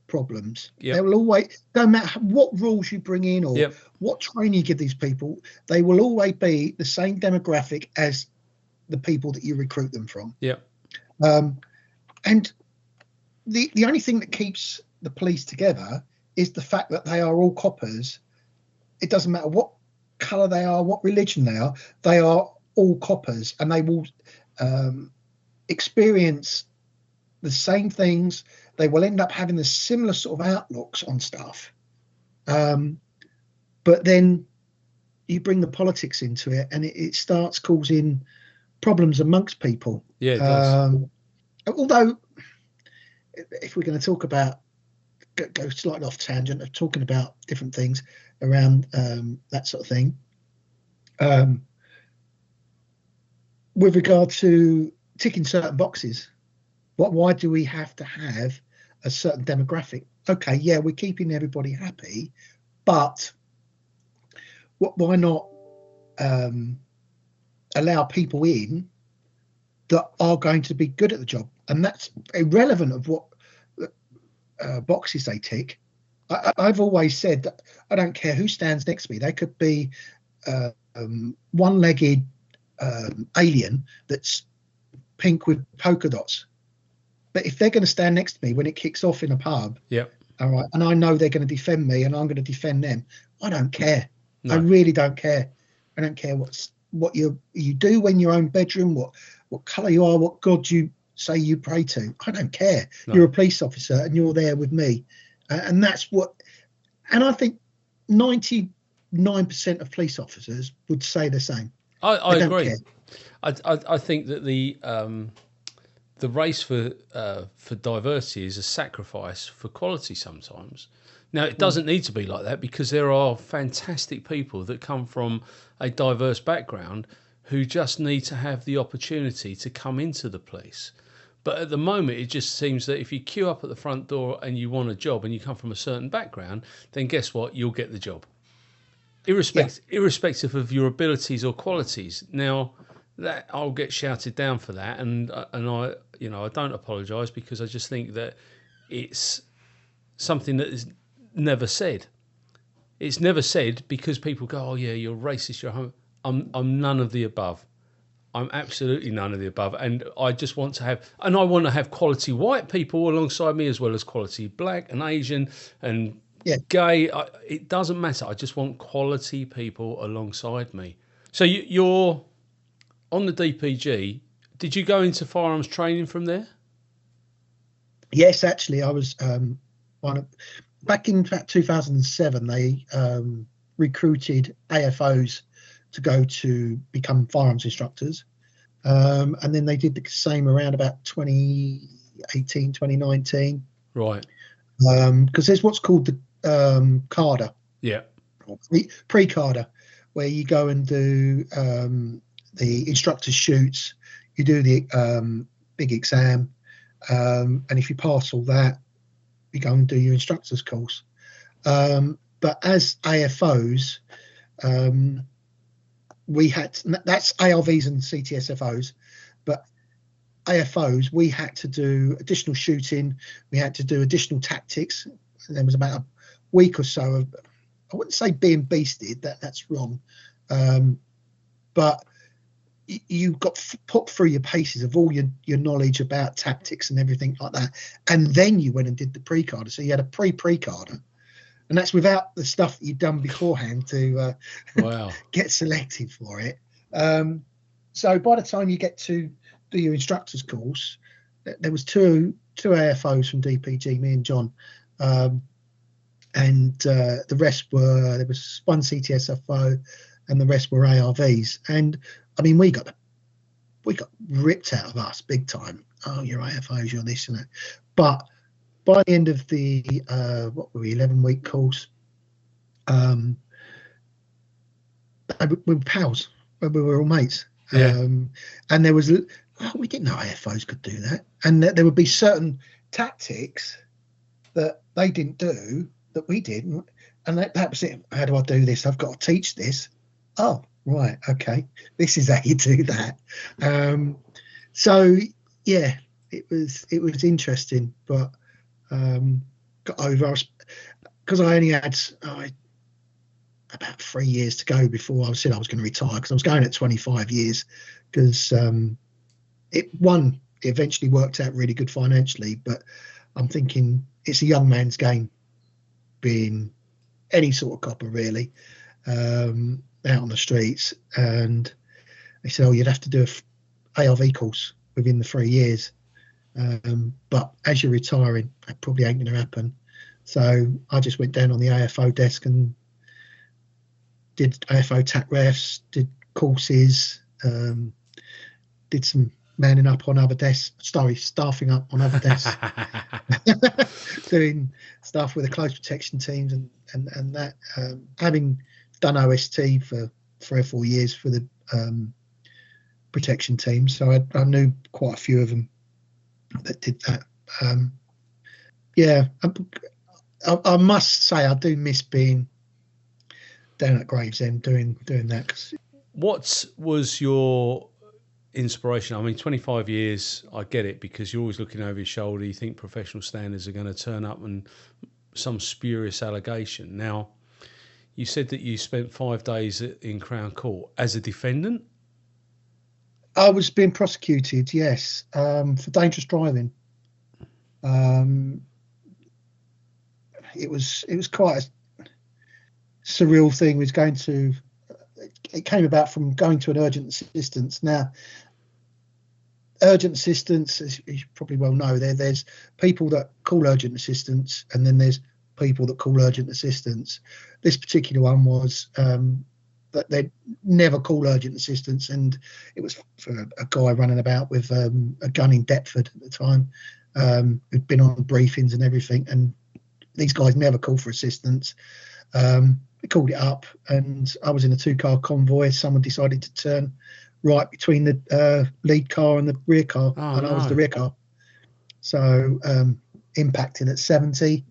problems. Yep. They will always, no matter what rules you bring in or what training you give these people, they will always be the same demographic as the people that you recruit them from. Yeah. And the only thing that keeps the police together is the fact that they are all coppers. It doesn't matter what colour they are, what religion they are all coppers, and they will experience the same things. They will end up having the similar sort of outlooks on stuff. But then you bring the politics into it, and it starts causing problems amongst people. Yeah, it does. Although, if we're going to talk about, go slightly off tangent of talking about different things around that sort of thing, with regard to ticking certain boxes, why do we have to have a certain demographic? Okay, yeah, we're keeping everybody happy, but why not allow people in that are going to be good at the job? And that's irrelevant of what boxes they tick. I've always said that I don't care who stands next to me. They could be one-legged alien that's pink with polka dots. But if they're going to stand next to me when it kicks off in a pub, all right, and I know they're going to defend me and I'm going to defend them, I don't care. No. I really don't care. I don't care what you do in your own bedroom, what colour you are, what God you say you pray to. I don't care. No. You're a police officer and you're there with me. And that's what, and I think 99% of police officers would say the same. I agree. I think that the race for diversity is a sacrifice for quality sometimes. Now, it doesn't need to be like that, because there are fantastic people that come from a diverse background who just need to have the opportunity to come into the police. But at the moment, it just seems that if you queue up at the front door and you want a job and you come from a certain background, then guess what? You'll get the job, irrespective of your abilities or qualities. Now, that I'll get shouted down for that, and I don't apologise, because I just think that it's something that is never said. It's never said because people go, "Oh yeah, you're racist. You're I'm none of the above. I'm absolutely none of the above, and I just want to have quality white people alongside me, as well as quality black and Asian and gay. It doesn't matter. I just want quality people alongside me." So you're on the DPG. Did you go into firearms training from there? Yes, actually, I was back in 2007. They recruited AFOs to go to become firearms instructors, and then they did the same around about 2018, 2019. Right. Because there's what's called the CARDA. Yeah. Pre-CARDA, where you go and do the instructor shoots, you do the big exam, and if you pass all that, you go and do your instructor's course. But as AFOs, we had, that's ARVs and CTSFOs, but AFOs, we had to do additional shooting, we had to do additional tactics. And there was about a week or so of, I wouldn't say being beasted, that's wrong, but you got put through your paces of all your knowledge about tactics and everything like that, and then you went and did the pre-carder. So you had a pre-carder, and that's without the stuff that you'd done beforehand to wow. get selected for it. So by the time you get to do your instructor's course, there was two AFOs from DPG, me and John, and the rest were, there was one CTSFO, and the rest were ARVs. And I mean, we got ripped out of us big time. Oh, you're AFOs, you're this and that. But by the end of the 11-week course, we were pals. We were all mates. Yeah. And there was, we didn't know AFOs could do that. And there would be certain tactics that they didn't do that we did. And that was it. How do I do this? I've got to teach this. Oh, right. Okay. This is how you do that. So yeah, it was interesting, but got over, because I only had about 3 years to go before I said I was going to retire, because I was going at 25 years, because it eventually worked out really good financially, but I'm thinking it's a young man's game being any sort of copper really, out on the streets. And they said, oh, you'd have to do a ARV course within the 3 years, but as you're retiring, that probably ain't going to happen. So I just went down on the AFO desk and did AFO TAC refs, did courses, did some manning up on other desks, staffing up on other desks, doing stuff with the close protection teams and that. Having done OST for 3 or 4 years for the protection team, so I knew quite a few of them that did that. Yeah, I must say I do miss being down at Gravesend doing that. What was your inspiration? I mean, 25 years, I get it, because you're always looking over your shoulder. You think professional standards are going to turn up and some spurious allegation. Now, you said that you spent 5 days in Crown Court as a defendant. I was being prosecuted, yes, for dangerous driving. It was quite a surreal thing. Was going to, it came about from going to an urgent assistance. Now, urgent assistance, as you probably well know, there's people that call urgent assistance, and then there's people that call urgent assistance. This particular one was that they never call urgent assistance, and it was for a guy running about with a gun in Deptford at the time, who'd been on briefings and everything, and these guys never call for assistance. We called it up, and I was in a 2-car convoy. Someone decided to turn right between the lead car and the rear car, and I was the rear car. So impacting at 70.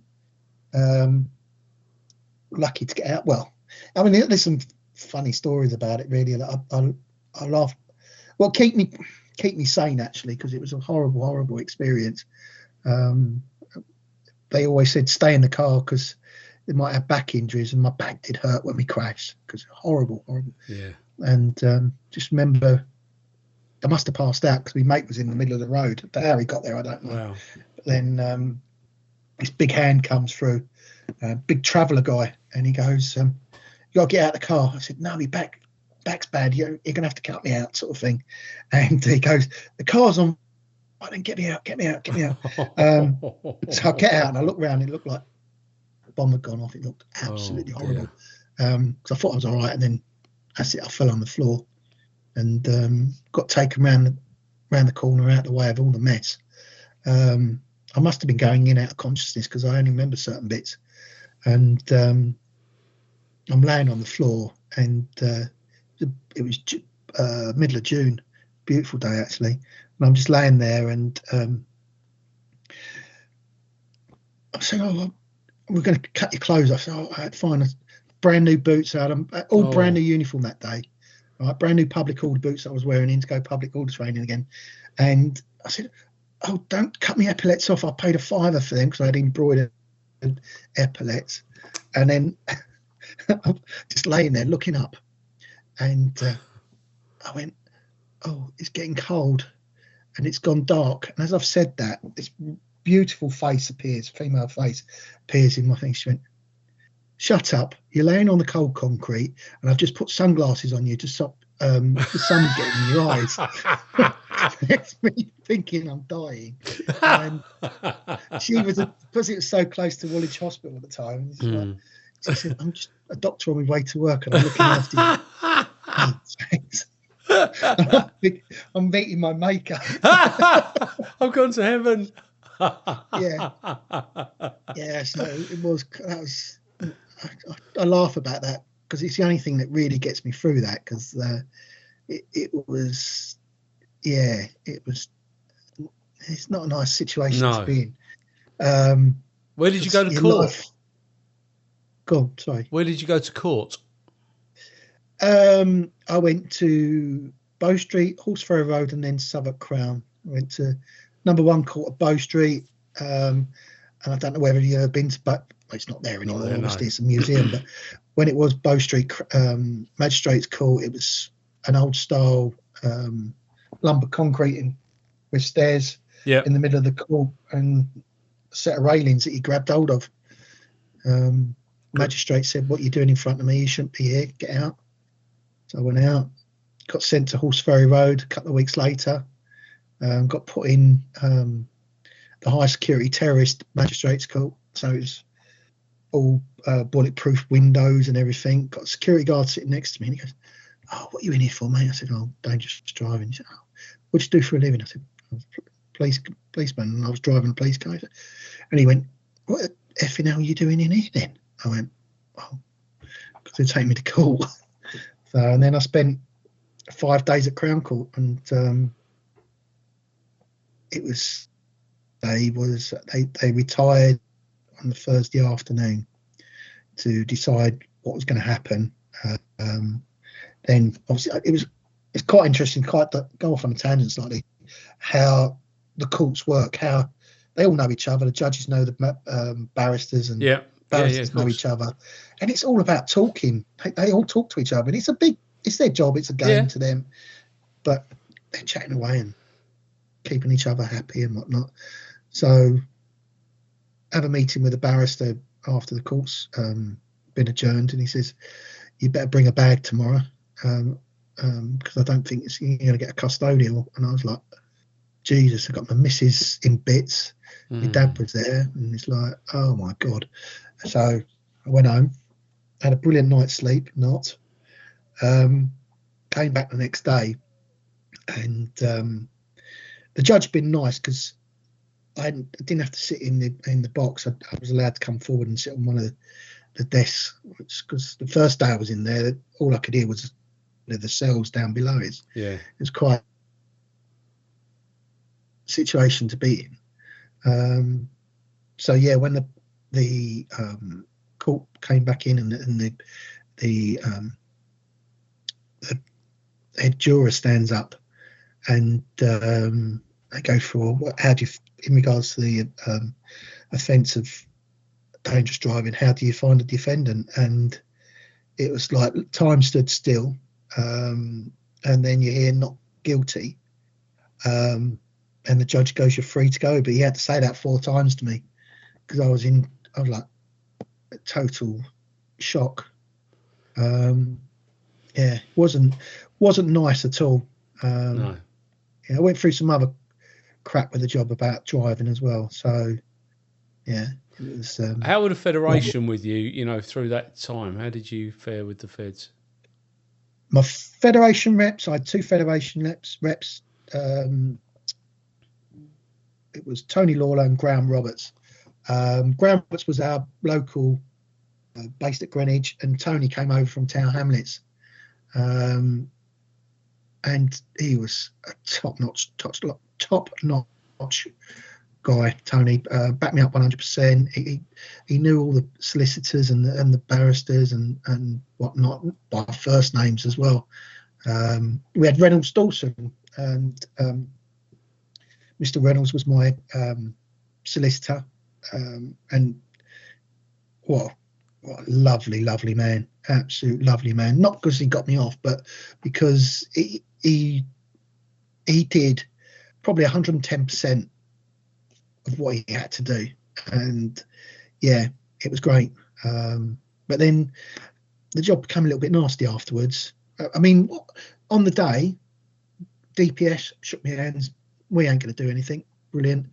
Lucky to get out. Well, I mean, there's some funny stories about it, really, that I laugh. Well, keep me sane, actually, because it was a horrible experience. They always said stay in the car because they might have back injuries, and my back did hurt when we crashed, because horrible. Yeah. And just remember, I must have passed out because my mate was in the middle of the road. But how he got there, I don't know. Wow. But then this big hand comes through, big traveller guy, and he goes, "You got to get out of the car." I said, "No, my back's bad. You're going to have to cut me out," sort of thing. And he goes, "The car's on." "Oh, then get me out. So I get out and I look around. It looked like a bomb had gone off. It looked absolutely horrible. Because I thought I was all right, and then that's it. I fell on the floor and got taken round the corner, out the way of all the mess. I must have been going in out of consciousness because I only remember certain bits. And I'm laying on the floor, and it was middle of June, beautiful day actually. And I'm just laying there, and I'm saying, "Oh, we're going to cut your clothes off." So I had fine, brand new boots out, all brand new uniform that day. right? Brand new public order boots that I was wearing in to go public order training again. And I said, "Oh, don't cut me epaulets off. I paid a £5 for them because I had embroidered epaulets." And then I'm just laying there looking up, and I went, "Oh, it's getting cold and it's gone dark." And as I've said that, this beautiful face appears, female face appears in my thing. She went, "Shut up, you're laying on the cold concrete and I've just put sunglasses on you to stop the sun getting in your eyes." It's me thinking I'm dying. And she was, because it was so close to Woolwich Hospital at the time, like, she said, "I'm just a doctor on my way to work and I'm looking after you." Oh, thanks. I'm meeting my maker. I've gone to heaven. Yeah. So it was. That was. I laugh about that because it's the only thing that really gets me through that. Because it was. Yeah, it was. It's not a nice situation to be in. Where did you go to court? Go on, sorry. Where did you go to court? I went to Bow Street, Horseferry Road, and then Southwark Crown. I went to number 1 court at Bow Street, and I don't know whether you've ever been to, but it's not there anymore. Obviously, it's a museum. But when it was Bow Street Magistrates Court, it was an old style lumber concrete with stairs in the middle of the court and a set of railings that you grabbed hold of. Magistrate said, "What are you doing in front of me? You shouldn't be here. Get out." So I went out, got sent to Horseferry Road a couple of weeks later, got put in the high security terrorist magistrates court. So it was all bulletproof windows and everything. Got a security guard sitting next to me, and he goes, "Oh, what are you in here for, mate?" I said, "Oh, dangerous driving." He said, "Oh, what do you do for a living?" I said, "I'm a policeman, and I was driving a police car." And he went, "What the effing hell are you doing in here then?" I went, "Oh, because they take me to court." So, and then I spent 5 days at Crown Court, and it was they retired on the Thursday afternoon to decide what was going to happen. Then obviously it's quite interesting, quite to go off on a tangent slightly, how the courts work, how they all know each other. The judges know the barristers, and barristers know each other, and it's all about talking. They all talk to each other, and it's their job. It's a game to them, but they're chatting away and keeping each other happy and whatnot. So, have a meeting with a barrister after the court's been adjourned, and he says, "You better bring a bag tomorrow, because I don't think you're going to get a custodial." And I was like, Jesus, I got my missus in bits. My dad was there, and it's like, oh my God. So I went home, had a brilliant night's sleep, came back the next day, and the judge had been nice because I didn't have to sit in the box. I was allowed to come forward and sit on one of the desks, because the first day I was in there, all I could hear was the cells down below. It was quite a situation to be in. So yeah, when the court came back in, and the head juror stands up, and they go for how do you, in regards to the offence of dangerous driving, how do you find a defendant? And it was like time stood still, and then you hear not guilty, and the judge goes, "You're free to go." But he had to say that 4 times to me, because I was like total shock. Yeah, wasn't nice at all. No. Yeah, I went through some other crap with the job about driving as well. So yeah, it was. How were the Federation with you? Through that time, how did you fare with the Feds? My Federation reps, I had 2 Federation reps. It was Tony Lawler and Graham Roberts. Graham Roberts was our local, based at Greenwich, and Tony came over from Tower Hamlets. And he was a top-notch guy. Tony backed me up 100%. He knew all the solicitors and the barristers and whatnot by first names as well. We had Reynolds Dawson, and Mr. Reynolds was my solicitor, and what a lovely man, absolute lovely man. Not because he got me off, but because he did probably 110% of what he had to do, and yeah, it was great. But then the job became a little bit nasty afterwards. I mean, on the day, DPS shook my hands. We ain't going to do anything. Brilliant.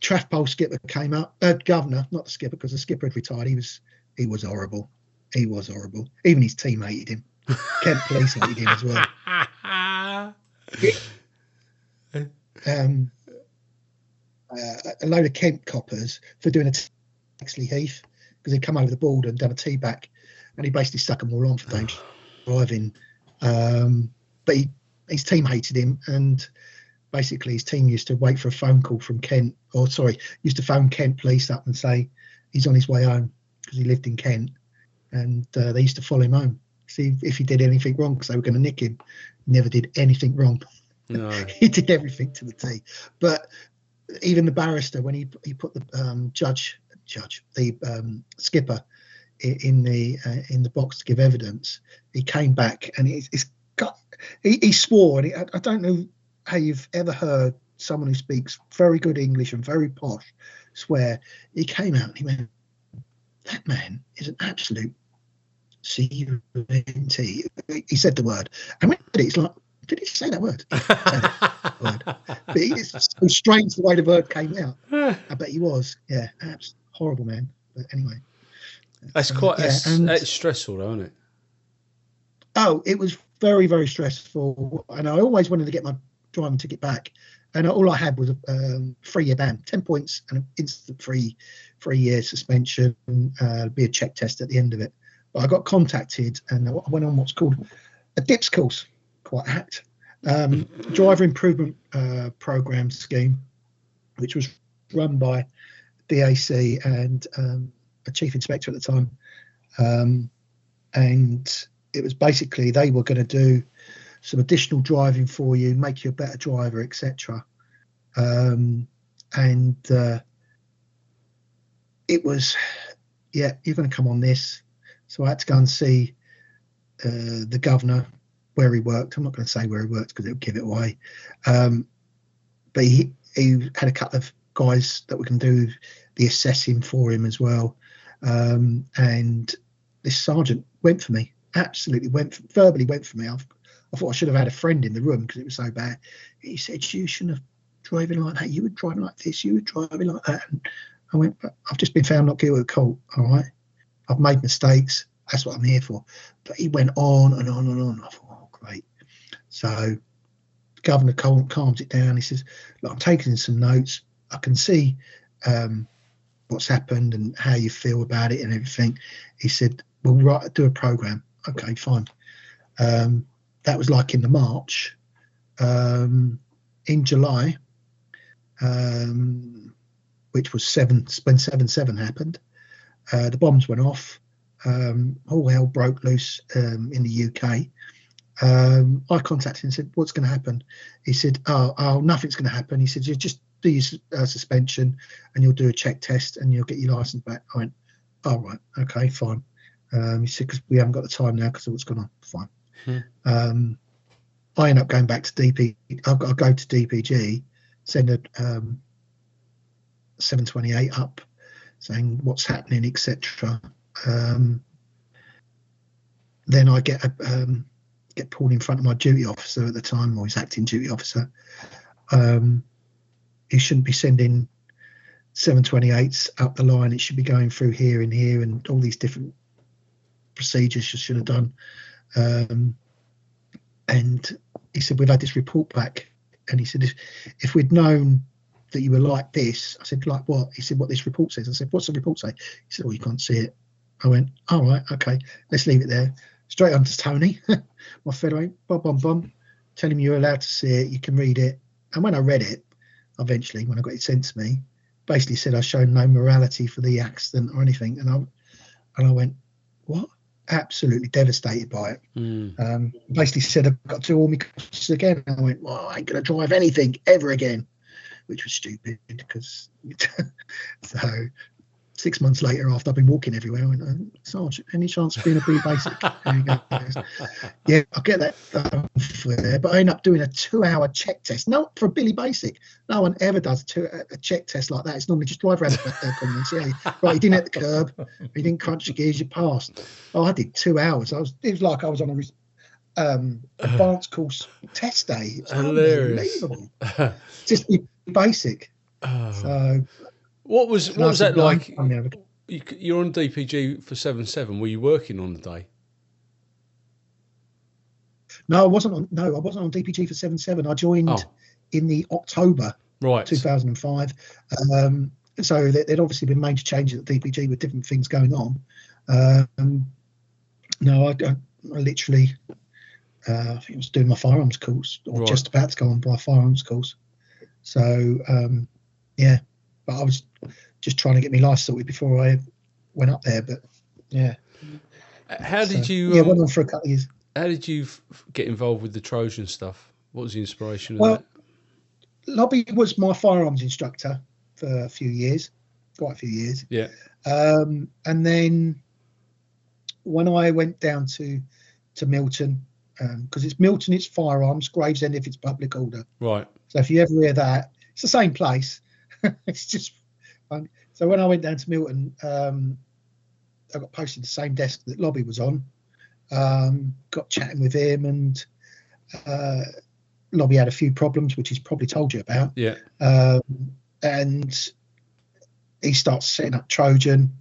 Traffpole skipper came up. Governor, not the skipper, because the skipper had retired. He was horrible. He was horrible. Even his team hated him. Kent police hated him as well. A load of Kent coppers for doing a Taxley Heath, because he'd come over the border and done a tea back, and he basically stuck them all on for dangerous driving. But his team hated him, and basically his team used to wait for a phone call from Kent, used to phone Kent police up and say he's on his way home, because he lived in Kent, and they used to follow him home, see if he did anything wrong, because they were going to nick him. He never did anything wrong. No. He did everything to the T. But even the barrister, when he put the the skipper in the box to give evidence, he came back and he swore, and I don't know how you've ever heard someone who speaks very good English and very posh swear. He came out and he went, "That man is an absolute C-U-N-T." He said the word, and when he did it, it's like, did he say that word? But it's so strange the way the word came out. I bet he was. Yeah, horrible man. But anyway, that's that's stressful, though, isn't it? Oh, it was very, very stressful, and I always wanted to get my driving ticket back, and all I had was a 3-year ban, 10 points, and an instant 3-year suspension, be a check test at the end of it. But I got contacted, and I went on what's called a DIPS course, quite apt, driver improvement program scheme, which was run by DAC and a chief inspector at the time, and it was basically they were going to do some additional driving for you, make you a better driver, etc. It was, yeah, you're going to come on this. So I had to go and see the governor where he worked. I'm not going to say where he worked because it would give it away. But he had a couple of guys that were going to do the assessing for him as well. And this sergeant went for me, absolutely verbally went for me. I thought I should have had a friend in the room because it was so bad. He said, "You shouldn't have driven like that. You were driving like this. You were driving like that." And I went, "But I've just been found not guilty of court. All right. I've made mistakes. That's what I'm here for." But he went on and on and on. I thought, oh, great. So the governor calms it down. He says, "Look, I'm taking some notes. I can see what's happened and how you feel about it and everything." He said, "We'll do a program." Okay, fine. That was like in the March. In July, which was when 7/7 happened, the bombs went off. All hell broke loose in the UK. I contacted him and said, "What's going to happen?" He said, oh, nothing's going to happen. He said, "You just do your suspension and you'll do a check test and you'll get your license back." I went, "Oh, right, okay, fine." He said, "Because we haven't got the time now because of what's going on." Fine. I end up going back to DP. I'll go to DPG, send a 728 up, saying what's happening, etc. Then I get pulled in front of my duty officer at the time, or his acting duty officer. You shouldn't be sending 728s up the line. It should be going through here and here, and all these different procedures you should have done. And he said, "We've had this report back." And he said, if we'd known that you were like this. I said, "Like what?" He said, "What this report says." I said, "What's the report say?" He said, "Oh, you can't see it." I went, "All right, okay, let's leave it there." Straight on to Tony, my federate, bum, tell him you're allowed to see it, you can read it. And when I read it, eventually, when I got it sent to me, basically said I showed no morality for the accident or anything. And I went, "What? absolutely devastated by it. Basically said, I've got to do all my courses again. And I went, well, I ain't going to drive anything ever again, which was stupid because so 6 months later, after I've been walking everywhere, I went, Sarge, any chance of being a B basic? There you go. Yeah, I'll get that for there. But I end up doing a 2-hour check test. Not for a Billy Basic. No one ever does a check test like that. It's normally just drive around the corner and say, right, you didn't hit the curb, you didn't crunch the gears, you passed. Oh, I did 2 hours. It was like I was on a advanced course test day. It's unbelievable. Just be basic. So. What was that like? You're on DPG for 7/7. Were you working on the day? No, I wasn't on DPG for 7/7. I joined in the October 2005. So there'd obviously been major changes at DPG with different things going on. No, I literally, I think I was doing my firearms course, or just about to go on my firearms course. So yeah. But I was just trying to get my life sorted before I went up there. But yeah. How did you? Went on for a couple of years. How did you get involved with the Trojan stuff? What was the inspiration of that? Lobby was my firearms instructor for quite a few years. Yeah. And then when I went down to Milton, because it's Milton, it's firearms, Gravesend if it's public order. Right. So if you ever hear that, it's the same place. It's just fun. So when I went down to Milton, I got posted the same desk that Lobby was on. Got chatting with him, and Lobby had a few problems, which he's probably told you about. Yeah. And he starts setting up Trojan,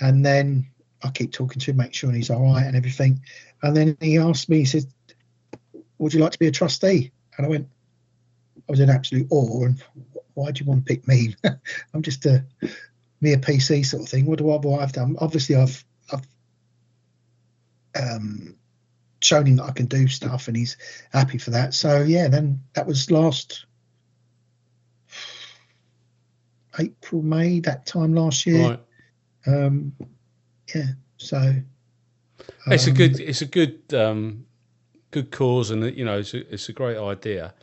and then I keep talking to him, make sure he's all right and everything. And then he asked me, he said, would you like to be a trustee? And I was in absolute awe. And why do you want to pick me? I'm just a mere PC sort of thing. What I've done? Obviously, I've shown him that I can do stuff, and he's happy for that. So yeah, then that was last April, May, that time last year. Right. Yeah. So it's a good cause, and it's a great idea.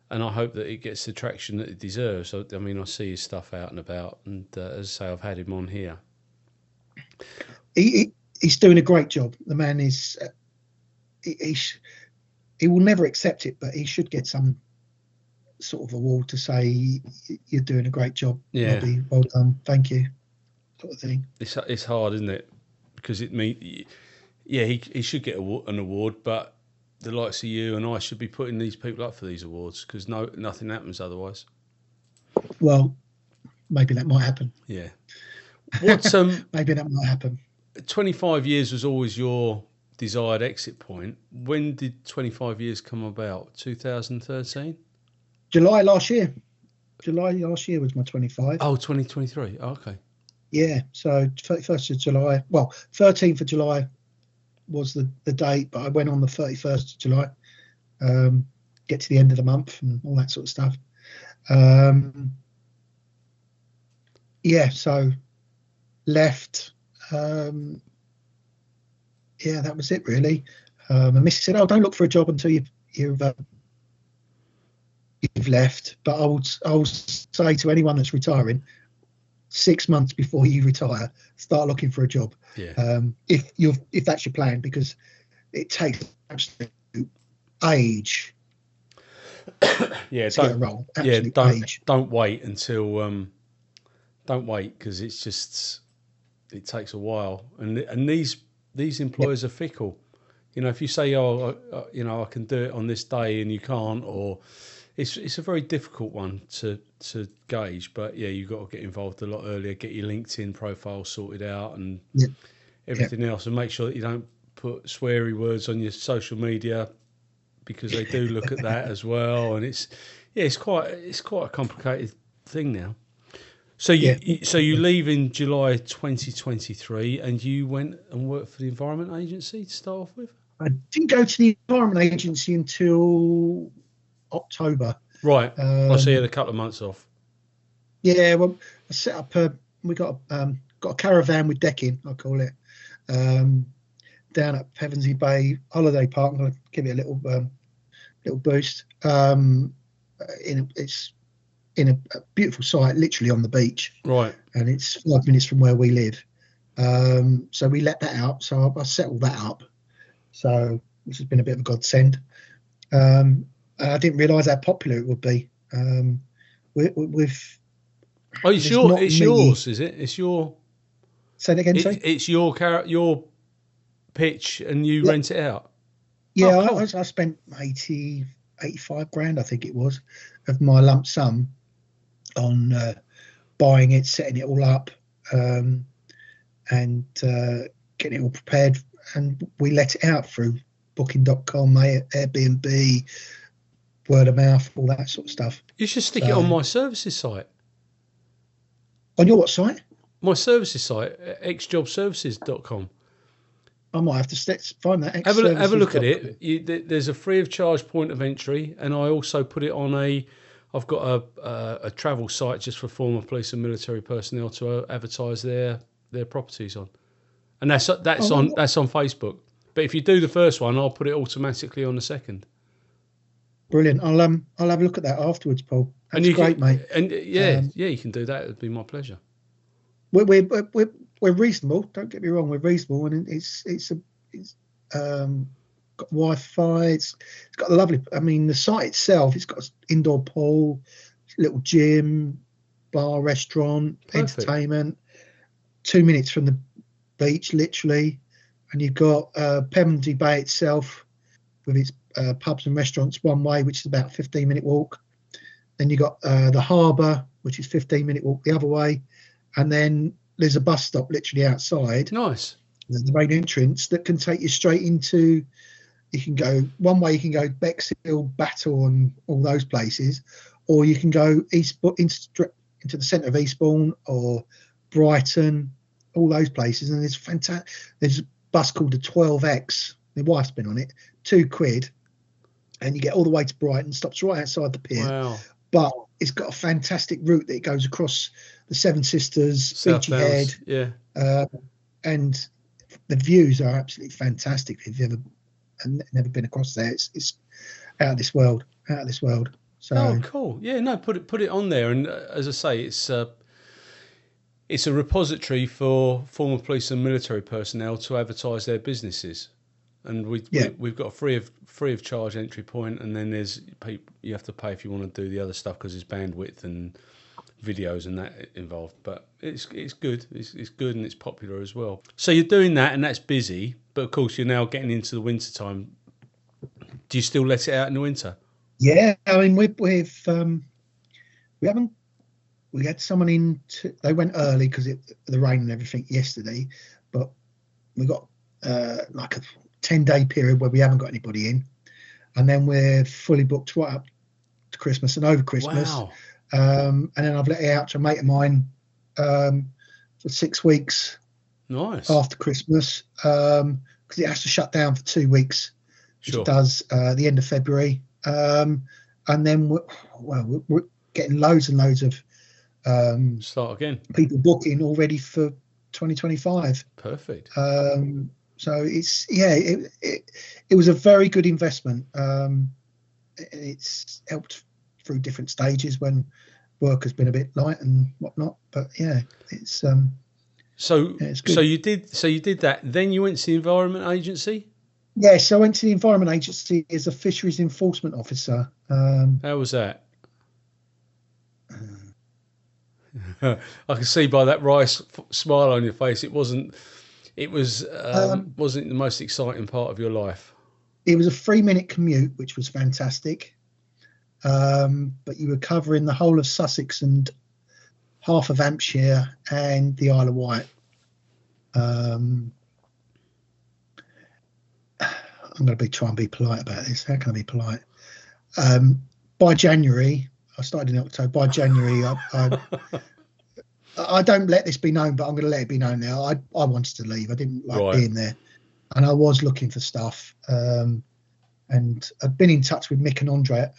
And I hope that it gets the traction that it deserves. I mean, I see his stuff out and about, and as I say, I've had him on here. He's doing a great job. The man is. He will never accept it, but he should get some sort of award to say you're doing a great job. Yeah. Robbie, well done, thank you, sort of thing. It's hard, isn't it? Because he should get an award, but the likes of you and I should be putting these people up for these awards, because nothing happens otherwise. Well, maybe that might happen. Yeah. What's maybe that might happen. 25 years was always your desired exit point. When did 25 years come about? 2013? July last year. July last year was my 25. Oh, 2023. Oh, okay. Yeah. So 31st of July. Well, 13th of July was the date, but I went on the 31st of July, get to the end of the month and all that sort of stuff. Yeah, so left. Yeah, that was it really. And Missy said, don't look for a job until you've left. But I will say to anyone that's retiring, 6 months before you retire, start looking for a job. Yeah. If that's your plan, because it takes absolute age. Yeah, don't wait until don't wait, because it's just, it takes a while, and these employers are fickle. If you say, I can do it on this day and you can't, or it's a very difficult one to gauge. But yeah, you've got to get involved a lot earlier, get your LinkedIn profile sorted out and everything else, and make sure that you don't put sweary words on your social media, because they do look at that as well. And it's quite a complicated thing now. So you leave in July 2023, and you went and worked for the Environment Agency to start off with? I didn't go to the Environment Agency until October. Right. So you had a couple of months off. Yeah, well, I set up we got a caravan with decking, I call it. down at Pevensey Bay Holiday Park. I'm going to give it a little boost. It's in a beautiful site, literally on the beach, Right. and it's 5 minutes from where we live. So we let that out. So I settled that up. So which has been a bit of a godsend. And I didn't realise how popular it would be. With Oh, it's yours, is it? It's your. Say that again, sorry? It's your pitch, and you rent it out. Yeah, oh, cool. I spent 85 grand, I think it was, of my lump sum on buying it, setting it all up, and getting it all prepared. And we let it out through Booking.com, Airbnb, word of mouth, all that sort of stuff. You should stick it on my services site. On your what site? My services site, xjobservices.com. I might have to find that. Have a look at it. There's a free of charge point of entry, and I also put it on I've got a travel site just for former police and military personnel to advertise their properties on, and that's on Facebook. But if you do the first one, I'll put it automatically on the second. Brilliant. I'll have a look at that afterwards, Paul. That's great, mate. And you can do that. It'd be my pleasure. We're reasonable. Don't get me wrong. We're reasonable, and it's got Wi-Fi. It's got a lovely. I mean, the site itself. It's got an indoor pool, little gym, bar, restaurant, Perfect. Entertainment. 2 minutes from the beach, literally, and you've got Pevensey Bay itself with its pubs and restaurants one way, which is about a 15-minute walk. Then you got the harbour, which is 15-minute walk the other way, and then there's a bus stop literally outside. Nice. The main entrance that can take you straight into. You can go one way. You can go Bexhill, Battle, and all those places, or you can go into the centre of Eastbourne or Brighton, all those places. And it's fantastic. There's a bus called the 12X. My wife's been on it. £2, and you get all the way to Brighton. Stops right outside the pier. Wow. But it's got a fantastic route that goes across the Seven Sisters, Beachy Head, and the views are absolutely fantastic. If you've never been across there, it's out of this world. So cool. Yeah, no, put it on there, and as I say, it's a repository for former police and military personnel to advertise their businesses. And we've got a free of charge entry point, and then there's you have to pay if you want to do the other stuff because there's bandwidth and videos and that involved. But it's good. It's good, and it's popular as well. So you're doing that, and that's busy. But of course, you're now getting into the winter time. Do you still let it out in the winter? Yeah, I mean we haven't. We had someone in. They went early because the rain and everything yesterday, but we got like a 10-day period where we haven't got anybody in, and then we're fully booked right up to Christmas and over Christmas. Wow. And then I've let it out to a mate of mine for 6 weeks. Nice. After Christmas, because it has to shut down for 2 weeks, which it does the end of February. And then we're getting loads and loads of start again. People booking already for 2025. Perfect. So it was a very good investment. It's helped through different stages when work has been a bit light and whatnot. But yeah, it's it's good. So you did that. Then you went to the Environment Agency. Yes, so I went to the Environment Agency as a fisheries enforcement officer. How was that? I can see by that wry smile on your face, it wasn't the most exciting part of your life. It was a 3-minute commute, which was fantastic. But you were covering the whole of Sussex and half of Hampshire and the Isle of Wight. I'm going to try and be polite about this. How can I be polite? By January, I started in October. By January, I don't let this be known, but I'm going to let it be known now. I wanted to leave. I didn't like being there, and I was looking for stuff. And I'd been in touch with Mick and Andre,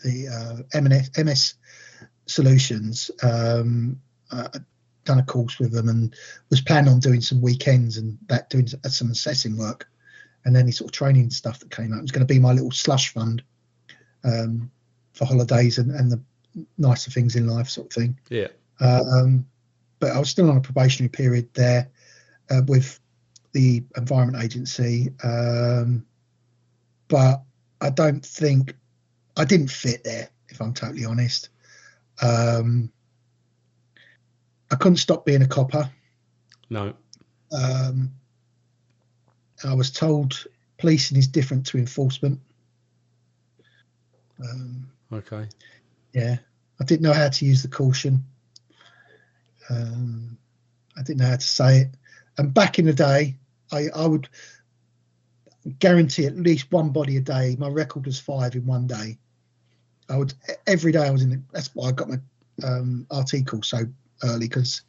the MS Solutions. done a course with them and was planning on doing some weekends and doing some assessing work. And any sort of training stuff that came out, it was going to be my little slush fund for holidays and the nicer things in life, sort of thing. Yeah. But I was still on a probationary period there with the Environment Agency. But I don't think I didn't fit there, if I'm totally honest. I couldn't stop being a copper. No. I was told policing is different to enforcement. Okay. Yeah, I didn't know how to use the caution. I didn't know how to say it. And back in the day, I would guarantee at least one body a day. My record was 5 in one day. Every day I was in it. That's why I got my RT call so early, because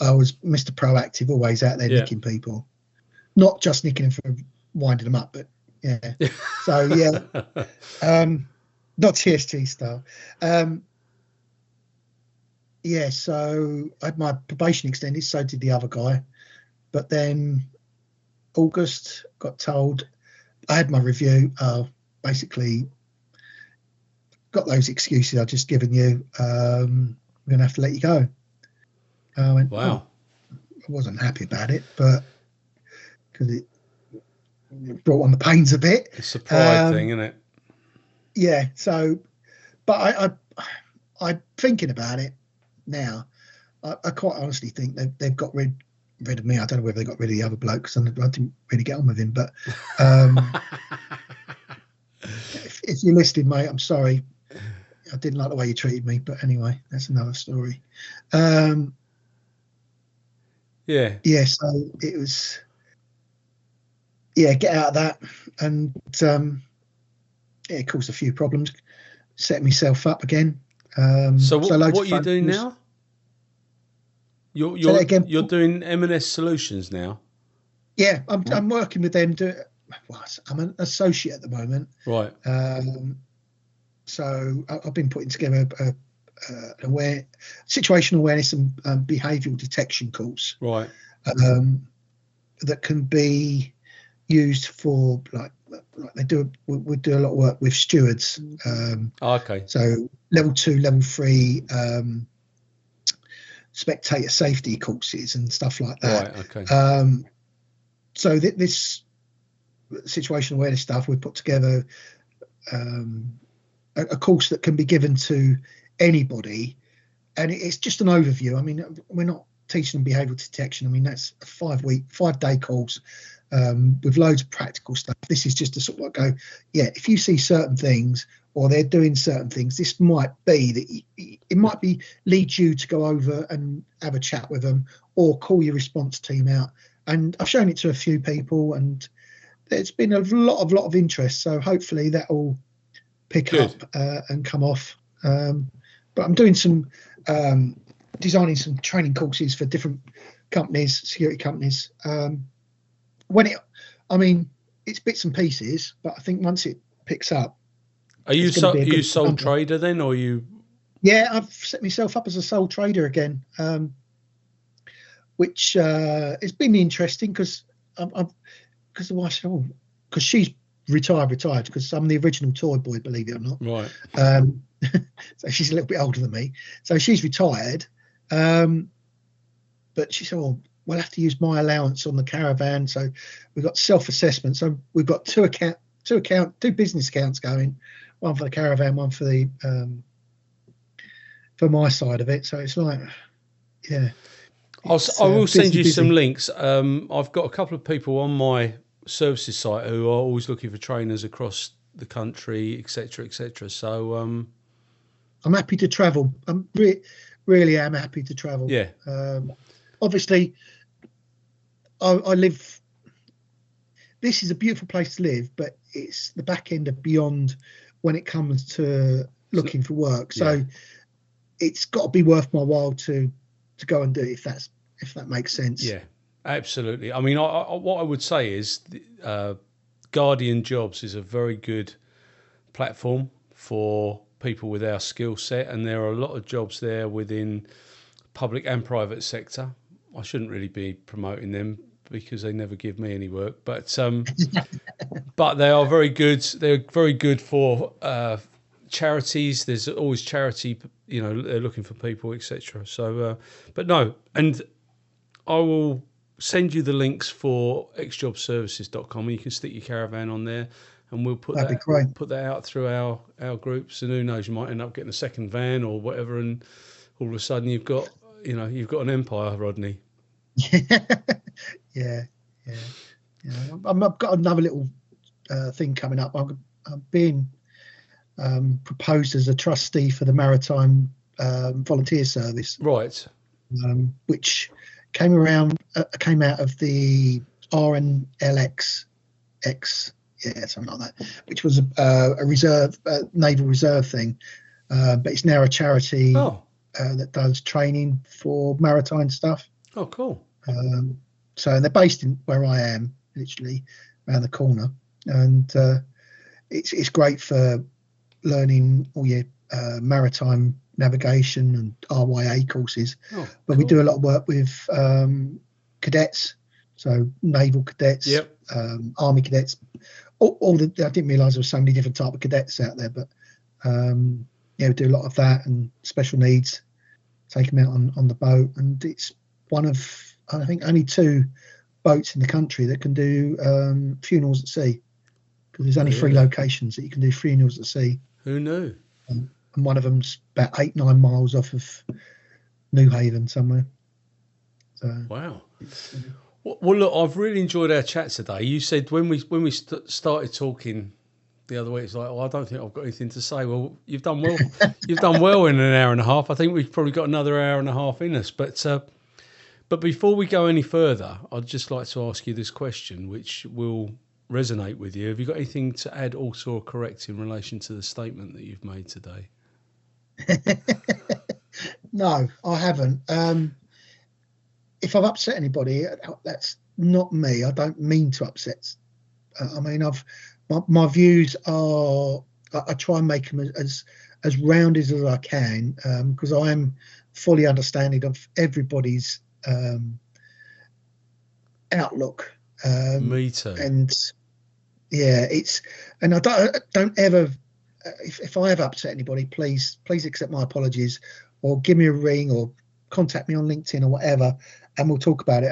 I was Mr. Proactive, always out there nicking people. Not just nicking them for winding them up, but yeah. So yeah, not TSG style. Yeah, so I had my probation extended, so did the other guy. But then August, got told I had my review. Basically, got those excuses I've just given you. I'm going to have to let you go. I went, wow. I wasn't happy about it, but because it brought on the pains a bit. It's a pride thing, isn't it? Yeah. So, but I thinking about it now, I quite honestly think they've got rid of me. I don't know whether they got rid of the other bloke, because I didn't really get on with him. But if you're listening, mate, I'm sorry. I didn't like the way you treated me. But anyway, that's another story. Yeah. Yeah. So it was. Yeah, get out of that, and it caused a few problems. Set myself up again. So what are you doing now? You're doing M&S Solutions now. Yeah, I'm working with them. I'm an associate at the moment. Right. So I've been putting together a situational awareness and behavioural detection course. Right. That can be used for like we do a lot of work with stewards. Okay. So level 2, level 3 spectator safety courses and stuff like that. Right. Okay. So this situational awareness stuff, we put together a course that can be given to anybody, and it's just an overview. I mean, we're not teaching them behavioural detection. I mean, that's a 5-day course. With loads of practical stuff. This is just to sort of like go, yeah, if you see certain things or they're doing certain things, this might be that it might be lead you to go over and have a chat with them or call your response team out. And I've shown it to a few people, and there's been a lot of interest. So hopefully that will pick up and come off. But I'm doing some designing some training courses for different companies, security companies. It's bits and pieces, but I think once it picks up, are you sole trader then, or you? Yeah, I've set myself up as a sole trader again, which has been interesting because the wife said, because she's retired because I'm the original toy boy, believe it or not. Right. So she's a little bit older than me, so she's retired, but she said, well, we'll have to use my allowance on the caravan. So we've got self-assessment. So we've got two business accounts going, one for the caravan, one for the for my side of it. So it's like, yeah. I will send you some links. I've got a couple of people on my services site who are always looking for trainers across the country, etc., etc. So I'm happy to travel. I'm really am happy to travel. Yeah. Obviously, I live. This is a beautiful place to live, but it's the back end of beyond when it comes to looking for work. So it's got to be worth my while to go and do it, if that makes sense. Yeah, absolutely. I mean, what I would say is Guardian Jobs is a very good platform for people with our skill set, and there are a lot of jobs there within public and private sector. I shouldn't really be promoting them because they never give me any work, but they are very good. They're very good for charities. There's always charity, they're looking for people, etc. So, but no, and I will send you the links for xjobservices.com, and you can stick your caravan on there, and we'll put that out through our groups. And who knows, you might end up getting a second van or whatever, and all of a sudden you've got an empire, Rodney. Yeah. I've got another little thing coming up. I'm being proposed as a trustee for the Maritime Volunteer Service, right? Which came out of the RNLX, something like that, which was a reserve, naval reserve thing, but it's now a charity that does training for maritime stuff. Oh, cool. So they're based in where I am, literally around the corner, and it's great for learning all your maritime navigation and RYA courses. Oh, but cool. We do a lot of work with cadets, so naval cadets, army cadets. I didn't realise there were so many different types of cadets out there, but we do a lot of that, and special needs, take them out on the boat, and it's one of, I think, only 2 boats in the country that can do funerals at sea, because there's only 3 locations that you can do funerals at sea. Who knew? And one of them's about 8-9 miles off of New Haven somewhere. So, wow. Well, look, I've really enjoyed our chat today. You said when we started talking the other week, it's like, I don't think I've got anything to say. Well, you've done well. You've done well in an hour and a half. I think we've probably got another hour and a half in us. But before we go any further, I'd just like to ask you this question, which will resonate with you. Have you got anything to add, alter, or correct in relation to the statement that you've made today? No, I haven't. If I've upset anybody, that's not me. I don't mean to upset. My views are, I try and make them as rounded as I can, because I am fully understanding of everybody's outlook. Me too. And and I don't ever, if I ever upset anybody, please accept my apologies, or give me a ring, or contact me on LinkedIn or whatever, and we'll talk about it.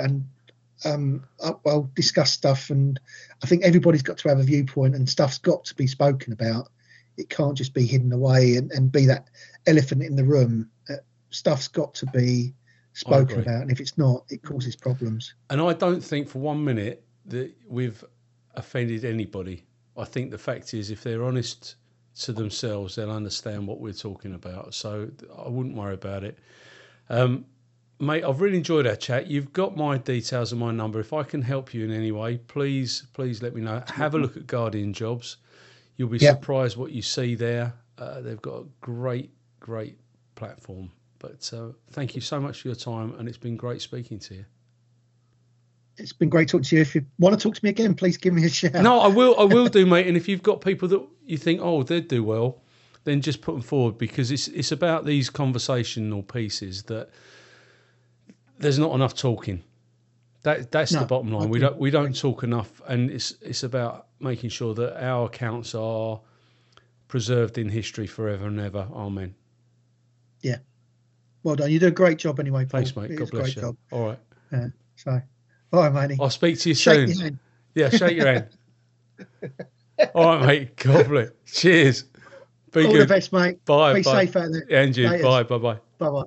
And I'll discuss stuff. And I think everybody's got to have a viewpoint, and stuff's got to be spoken about. It can't just be hidden away and be that elephant in the room. Stuff's got to be spoken about, and if it's not, it causes problems. And I don't think for 1 minute that we've offended anybody. I think the fact is, if they're honest to themselves, they'll understand what we're talking about. So I wouldn't worry about it. Mate, I've really enjoyed our chat. You've got my details and my number. If I can help you in any way, please let me know. Have a look at Guardian Jobs. You'll be surprised what you see there. They've got a great platform. But thank you so much for your time, and it's been great speaking to you. It's been great talking to you. If you want to talk to me again, please give me a shout. No, I will do, mate. And if you've got people that you think, they'd do well, then just put them forward, because it's about these conversational pieces that there's not enough talking. That's the bottom line. We don't talk enough, and it's about making sure that our accounts are preserved in history forever and ever. Amen. Yeah. Well done. You do a great job anyway, Paul. Thanks, mate. God bless you. Job. All right. All right, matey. I'll speak to you soon. Shake your hand. Yeah, shake your hand. All right, mate. God bless. Cheers. Be All good. the best, mate. Bye. Be safe out there. And you. Bye. Bye. Bye-bye.